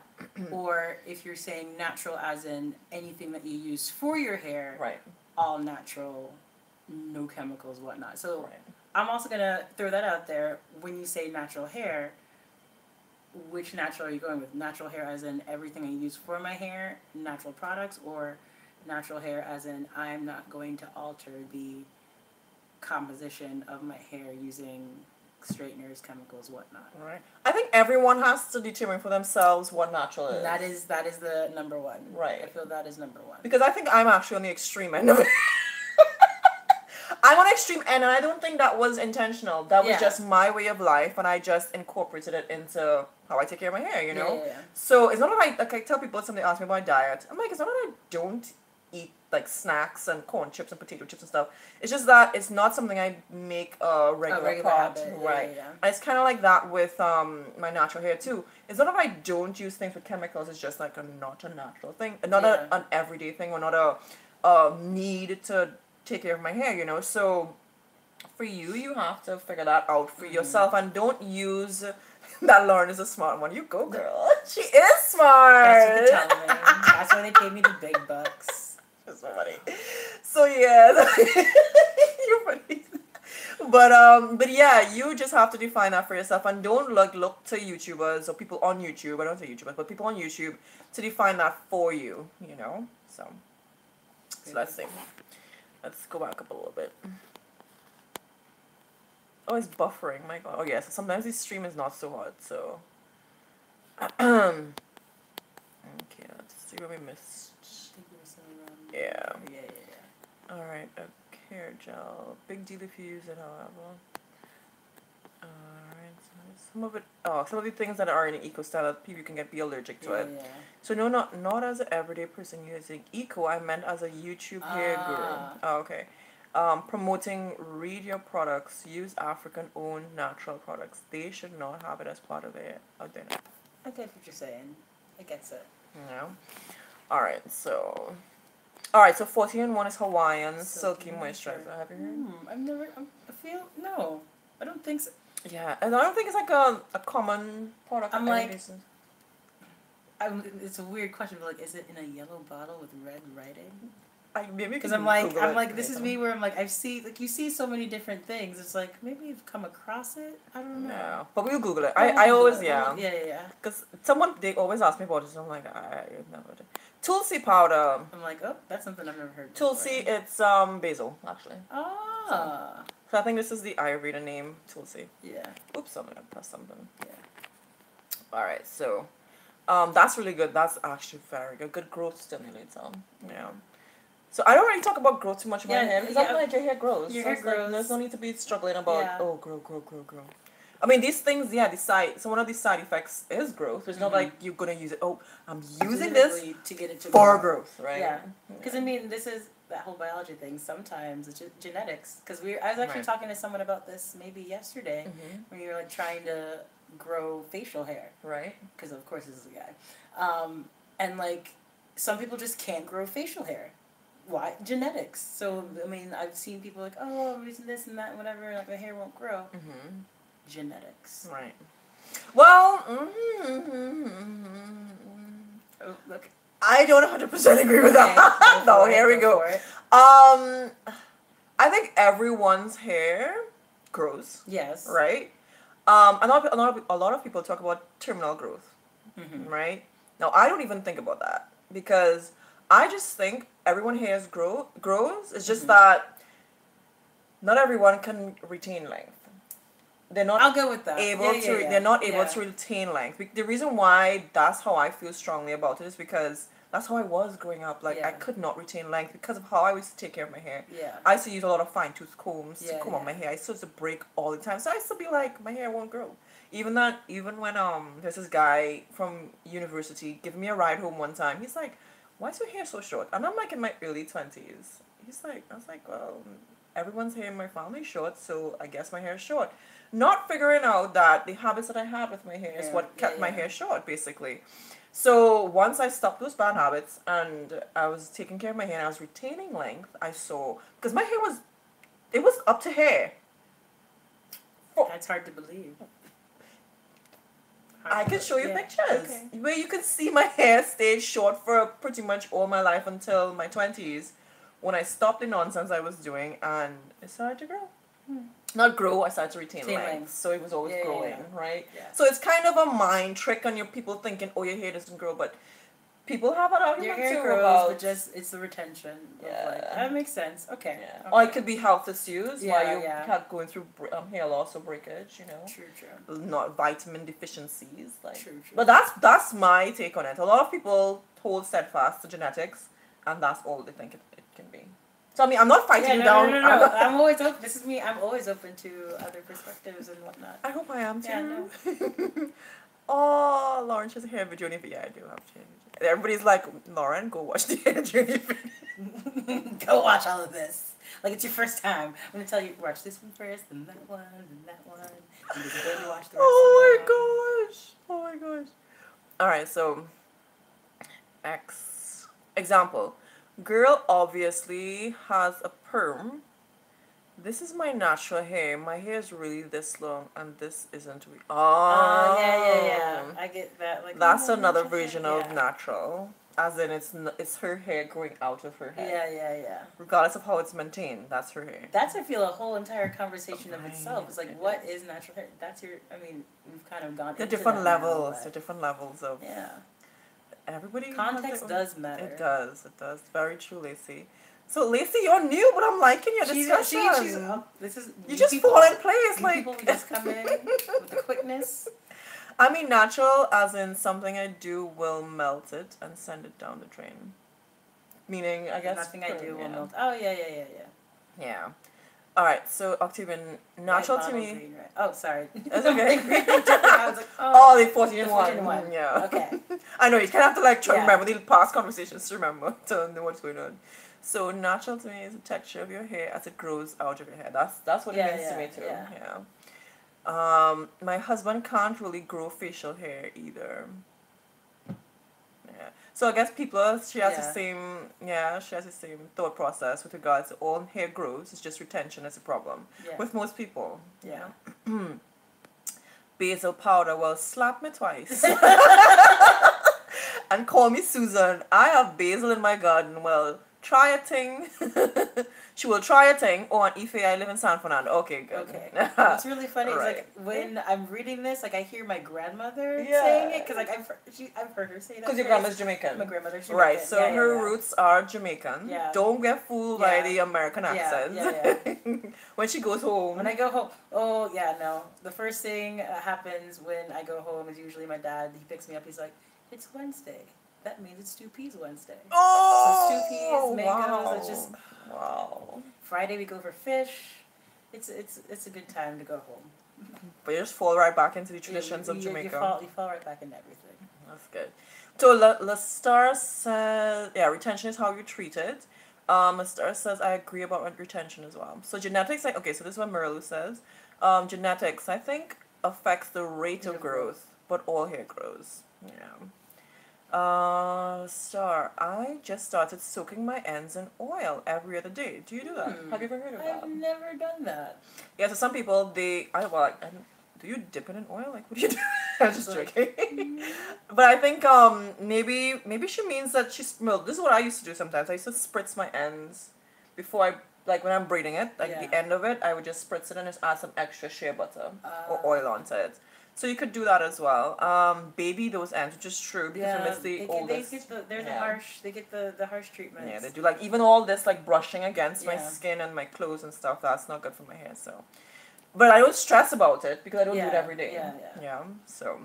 Or if you're saying natural as in anything that you use for your hair, Right. all natural, no chemicals, whatnot. So Right. I'm also gonna throw that out there. When you say natural hair, which natural are you going with? Natural hair as in everything I use for my hair, natural products, or natural hair as in I'm not going to alter the composition of my hair using straighteners, chemicals, whatnot. Right. I think everyone has to determine for themselves what natural is. That is the number one. Right. I feel that is number one. Because I think I'm actually on the extreme end of it. I'm on the extreme end, and I don't think that was intentional. That was just my way of life, and I just incorporated it into how I take care of my hair, you know? Yeah. So it's not like I tell people, somebody asks me about diet. I'm like, it's not that I don't eat like snacks and corn chips and potato chips and stuff. It's just that it's not something I make a regular part. habit. Right. Yeah. And it's kind of like that with my natural hair too. It's not that I don't use things with chemicals. It's just like not a natural thing, not an everyday thing, or not a need to take care of my hair, you know. So for you, you have to figure that out for yourself, and don't use that Lauren is a smart one. You go, girl. She is smart. That's what they tell me. That's why they pay me the big bucks. That's so funny. So yeah, you're funny. But yeah, you just have to define that for yourself, and don't look to YouTubers or people on YouTube. I don't say YouTubers, but people on YouTube to define that for you. You know. So let's see. Let's go back up a little bit. Oh, it's buffering. My God. Oh yeah. So sometimes this stream is not so hot. So. Okay. Let's see what we missed. Yeah. Alright, a hair gel. Big deal if you use it, however. Alright, so some of the things that are in eco style that people can be allergic to it. Yeah. So no, not as an everyday person using eco, I meant as a YouTube hair guru. Oh, okay. Promoting read your products, use African owned natural products. They should not have it as part of their dinner. I get what you're saying. I get it. You know? Alright, so 14-in-1 is Hawaiian Silky Moisturizer. Have you heard? No. I don't think so. Yeah, and I don't think it's like a common product. I'm like, it's a weird question, but like, is it in a yellow bottle with red writing? Because I'm like, this is me where I'm like, you see so many different things. It's like, maybe you've come across it. I don't know. Yeah, but we'll Google it. I always, Yeah. Because they always ask me about it, so I'm like, I never did. Tulsi powder. I'm like, oh, that's something I've never heard before. Tulsi, it's basil, actually. Ah. So I think this is the Ayurveda name, Tulsi. Yeah. Oops, I'm gonna press something. Yeah. Alright, so that's really good. That's actually very good. Good growth stimulator. Yeah. So I don't really talk about growth too much in my hair because I feel like your hair grows. Your hair grows. Like, there's no need to be struggling about grow. I mean, these things, so one of these side effects is growth. It's not like you're gonna use it. Oh, I'm using this to get it to for growth, right? Yeah. Because I mean, this is that whole biology thing. Sometimes it's genetics. Because I was actually talking to someone about this maybe yesterday, when you're like trying to grow facial hair, right? Because of course this is a guy, and like some people just can't grow facial hair. Why? Genetics. So I mean, I've seen people like, oh, I'm using this and that, and whatever. Like my hair won't grow. Genetics. Right. Well, oh, look. I don't 100% agree with that. No, here we go. I think everyone's hair grows. Yes. Right. A lot of people talk about terminal growth. Right. Now I don't even think about that because I just think everyone's hair grows. It's just that not everyone can retain length. They're not. I'll go with that. They're not able to retain length. The reason why that's how I feel strongly about it is because that's how I was growing up. Like I could not retain length because of how I used to take care of my hair. Yeah. I used to use a lot of fine tooth combs to comb out my hair. I used to break all the time, so I used to be like, my hair won't grow. Even when there's this guy from university giving me a ride home one time, he's like, "Why is your hair so short?" And I'm like in my early 20s. He's like, I was like, well, everyone's hair in my family is short, so I guess my hair is short. Not figuring out that the habits that I had with my hair is what kept my hair short, basically. So once I stopped those bad habits and I was taking care of my hair and I was retaining length, I saw, because my hair was, it was up to hair. That's hard to believe. I can show you pictures where you can see my hair stayed short for pretty much all my life until my 20s when I stopped the nonsense I was doing and it started to grow. Not grow, I started to retain length. So it was always growing, right? Yeah. So it's kind of a mind trick on your people thinking, oh, your hair doesn't grow, but people have an argument your hair too grows, about but just it's the retention. Of like, that makes sense. Okay. Yeah. Okay. Or it could be health issues while you're going through hair loss or breakage, you know. True. Not vitamin deficiencies. Like. True. But that's my take on it. A lot of people hold steadfast to genetics, and that's all they think it can be. So I mean, I'm not fighting you down. No. I'm always open. This is me. I'm always open to other perspectives and whatnot. I hope I am too. Yeah, no. Oh, Lauren, she has a hair journey video. Yeah, I do have to. Everybody's like, Lauren, go watch the hair journey video. Go watch all of this. Like it's your first time. I'm gonna tell you, watch this one first, then that one, then that one. And then you watch the rest Oh my gosh. Alright, so example. Girl obviously has a perm. This is my natural hair. My hair is really this long and this isn't yeah. I get that. Like that's another version of natural. As in it's her hair growing out of her head. Yeah. Regardless of how it's maintained, that's her hair. That's I feel a whole entire conversation of itself. It's like what is natural hair? That's your we've kind of gone into different that levels. now, The different levels of everybody. Context does matter. It does. Very true, Lacey. So Lacey, you're new, but I'm liking your discussion. You just fall in place, like people just come in with the quickness. I mean natural as in something I do will melt it and send it down the drain. Meaning, I guess nothing I do will melt. Oh yeah. Yeah. All right. So Octavian, natural to me. Green, right? Oh, sorry. That's okay. I was like, the 14 in 1. Yeah. Okay. I know you kind of have to like try to remember the past conversations to remember to know what's going on. So natural to me is the texture of your hair as it grows out of your hair. That's what it means to me too. Yeah. My husband can't really grow facial hair either. Yeah. So I guess she has the same thought process with regards to all hair grows. It's just retention is a problem with most people. Yeah. Basil powder, well, slap me twice. And call me Susan. I have basil in my garden. Well, try a thing. She will try a thing. Oh, and Ife, I live in San Fernando. Okay, good. Okay. It's really funny. It's like when I'm reading this, like I hear my grandmother saying it because like I've heard her say that. Because your grandma's Jamaican. My grandmother's Jamaican. Right. So her roots are Jamaican. Yeah. Don't get fooled by the American accent. Yeah. When she goes home. When I go home, no. The first thing happens when I go home is usually my dad. He picks me up. He's like, "It's Wednesday. That means it's stew peas Wednesday." Oh, so stew peas, mangoes. wow. It's just wow. Friday we go for fish. It's a good time to go home. But you just fall right back into the traditions of Jamaica. You fall right back into everything. That's good. So Lestar says, retention is how you treat it. Lestar says, I agree about retention as well. So genetics, so this is what Marilu says. Genetics, I think, affects the rate of growth, but all hair grows. Yeah. Star, I just started soaking my ends in oil every other day. Do you do that? Have you ever heard of that? I've never done that. Yeah, so some people, do you dip it in oil? Like, what do you do? I'm just joking. But I think maybe she means that this is what I used to do sometimes. I used to spritz my ends before when I'm braiding it, the end of it, I would just spritz it and just add some extra shea butter or oil onto it. So you could do that as well. Baby those ends, which is true because they miss the oldest. They get the harsh treatment. Yeah, they do even all this brushing against my skin and my clothes and stuff. That's not good for my hair. So, but I don't stress about it because I don't do it every day. Yeah. So,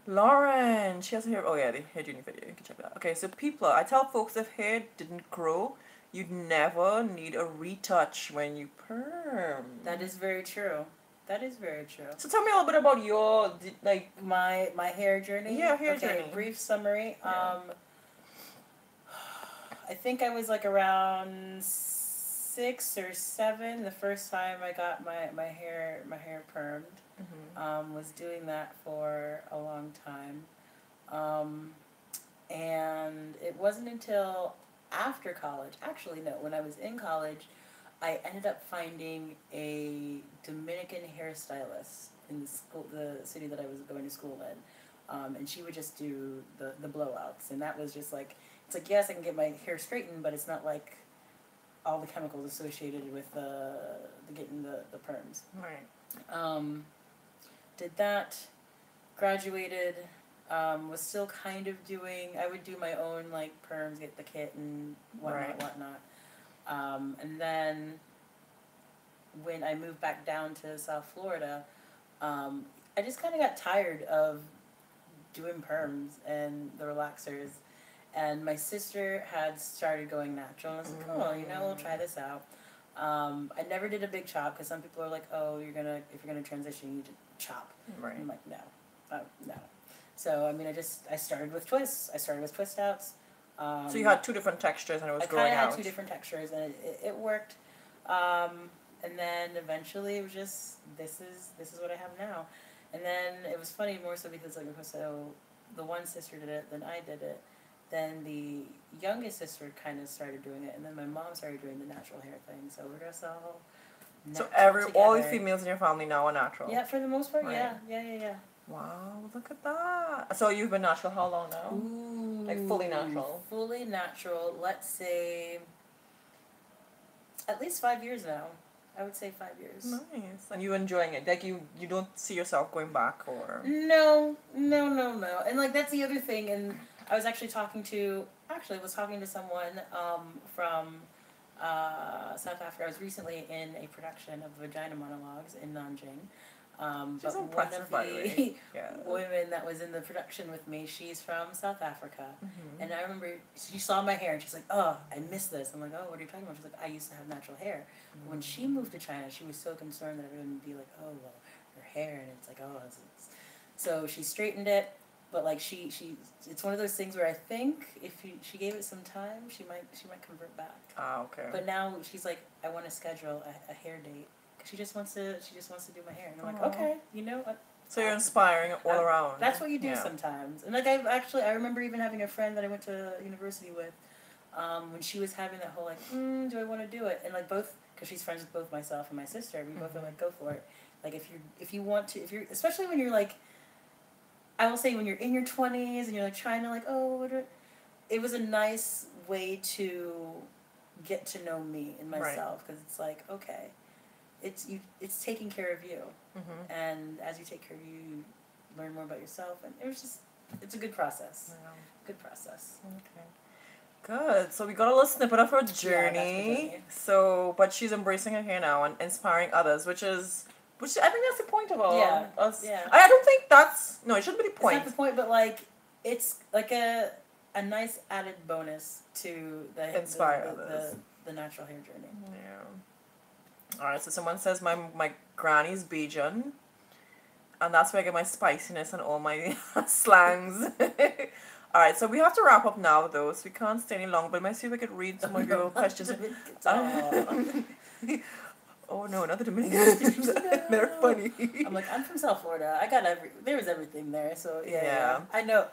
Lauren, she has a hair. Oh yeah, the hair journey video. You can check that out. Okay, so people, I tell folks if hair didn't grow, you'd never need a retouch when you perm. That is very true. That is very true. So tell me a little bit about your my hair journey. Yeah, hair journey. Brief summary. Yeah. I think I was around 16 6 or 7 the first time I got my hair permed. Was doing that for a long time. And it wasn't until after college, actually no, when I was in college, I ended up finding a Dominican hairstylist in the city that I was going to school in. And she would just do the blowouts, and that was just like, it's like, yes, I can get my hair straightened, but it's not like all the chemicals associated with getting the perms. Right. Did that, graduated, was still kind of doing, I would do my own like perms, get the kit and whatnot. And then when I moved back down to South Florida, I just kind of got tired of doing perms and the relaxers. And my sister had started going natural, and I was like, oh, we'll try this out. I never did a big chop, because some people are like, oh, if you're gonna transition, you need to chop. Right. And I'm like, no. So, I mean, I started with twists. I started with twist outs. So you had 2 different textures, and it was growing out. I kind of had 2 different textures, and it worked. And then eventually it was just, this is what I have now. And then it was funny more so because, like, so the one sister did it, then I did it. Then the youngest sister kind of started doing it, and then my mom started doing the natural hair thing. So we're just all all the females in your family now are natural? Yeah, for the most part, right. Yeah. Wow, look at that. So you've been natural how long now? Ooh, like fully natural? Fully natural, let's say at least 5 years now. I would say 5 years. Nice. And you enjoying it? Like you don't see yourself going back, or? No. And like that's the other thing. And I was actually talking to someone from South Africa. I was recently in a production of Vagina Monologues in Nanjing. She's but impressive, one of the yeah. women that was in the production with me, she's from South Africa. And I remember she saw my hair and she's like, oh, I miss this. I'm like, oh, what are you talking about? She's like, I used to have natural hair. When she moved to China, she was so concerned that everyone would be like, oh, well, her hair. And it's like, oh, it's. So she straightened it. But like it's one of those things where I think if she gave it some time, she might convert back. Ah, okay. But now she's like, I want to schedule a hair date. She just wants to do my hair, and I'm like, okay, you know what? So you're inspiring all around. That's what you do sometimes. And like I remember even having a friend that I went to university with, when she was having that whole like, do I want to do it? And like both, because she's friends with both myself and my sister, we both were like, go for it. Like if you want to, especially when you're like, I will say when you're in your 20s and you're like trying to like, it was a nice way to get to know me and myself, because it's like, okay. It's taking care of you, and as you take care of you, you learn more about yourself, and it's a good process. Yeah. Good process. Okay. Good. So we got a little snippet of her journey. Yeah, but she's embracing her hair now and inspiring others, which I think that's the point of all us. Yeah. I don't think it shouldn't be the point. It's not the point, but like it's like a nice added bonus to the natural hair journey. Yeah. Alright, so someone says my granny's Bajan, and that's where I get my spiciness and all my slangs. Alright, so we have to wrap up now though, so we can't stay any longer, but I might see if I could read some of your questions. Oh no, not the Dominicans. They're funny. I'm like, I'm from South Florida. there was everything there, so yeah. I know.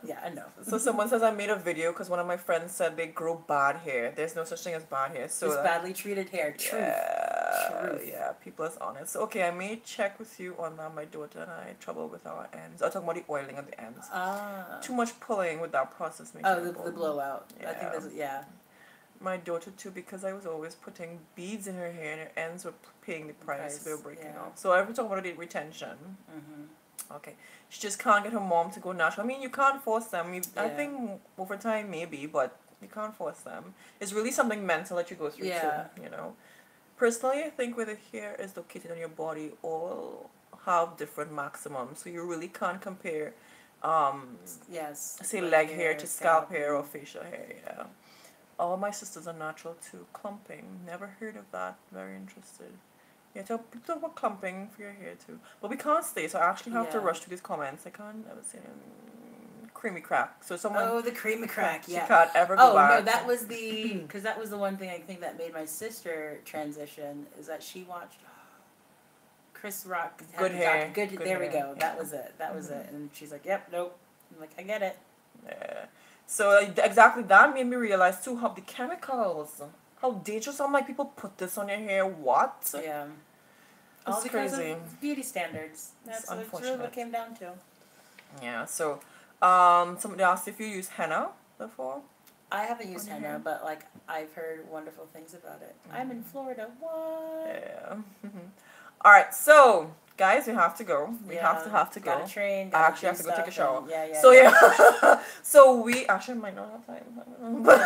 So someone says I made a video because one of my friends said they grow bad hair. There's no such thing as bad hair. So it's badly treated hair. Truth. Yeah, people is honest. So, okay, I may check with you on that. My daughter and I had trouble with our ends. I'm talking about the oiling of the ends. Too much pulling with that process makes the blowout. Yeah. I think that's, my daughter too, because I was always putting beads in her hair and her ends were paying the price. They were breaking off. So I was talking about the retention. Okay, she just can't get her mom to go natural. I mean, you can't force them. I think over time maybe, but you can't force them. It's really something mental that you go through too. Personally, I think where the hair is located on your body all have different maximums, so you really can't compare. Say leg hair to scalp hair or facial hair. Yeah. All my sisters are natural too. Clumping. Never heard of that. Very interested. Yeah, talk about clumping for your hair too. But we can't stay, so I actually have to rush through these comments. I can't ever say creamy crack. So someone Oh, the creamy crack, she yeah. can't ever go Oh, back. no, that was the, because that was the one thing I think that made my sister transition, is that she watched Chris Rock. had Good the hair. Good, Good there we hair. go. That was it. That was it. And she's like, yep, nope. I'm like, I get it. Yeah. So exactly that made me realize too how the chemicals, how dangerous. I'm like, people put this on your hair. What? Yeah. It's All because crazy. of beauty standards. That's really what unfortunate. it came down to. Yeah. So, somebody asked if you use henna before. I haven't used On your henna, hair? but like I've heard wonderful things about it. I'm in Florida. What? Yeah. All right. So, guys, we have to go. We have to go. Gotta train. I Gotta actually have to go take a shower. Yeah. So yeah. So we actually might not have time. Well,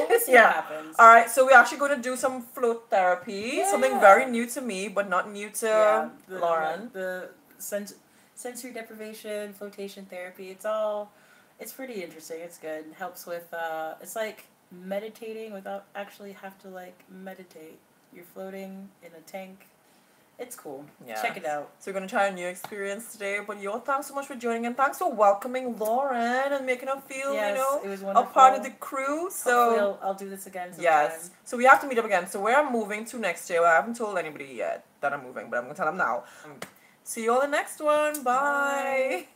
we'll see Yeah. what happens. All right. So we're actually going to do some float therapy. Something Yeah. very new to me, but not new to Lauren. The sensory deprivation, flotation therapy. It's pretty interesting. It's good. It helps with it's like meditating without actually have to like meditate. You're floating in a tank. It's cool. Yeah. Check it out. So we're going to try a new experience today. But yo, thanks so much for joining and thanks for welcoming Lauren and making her feel, Yes, you know, it was a wonderful. part of the crew. So Hopefully I'll do this again sometime. yes. So we have to meet up again. So where I'm moving to next year, well, I haven't told anybody yet that I'm moving, but I'm going to tell them now. See you all in the next one. Bye.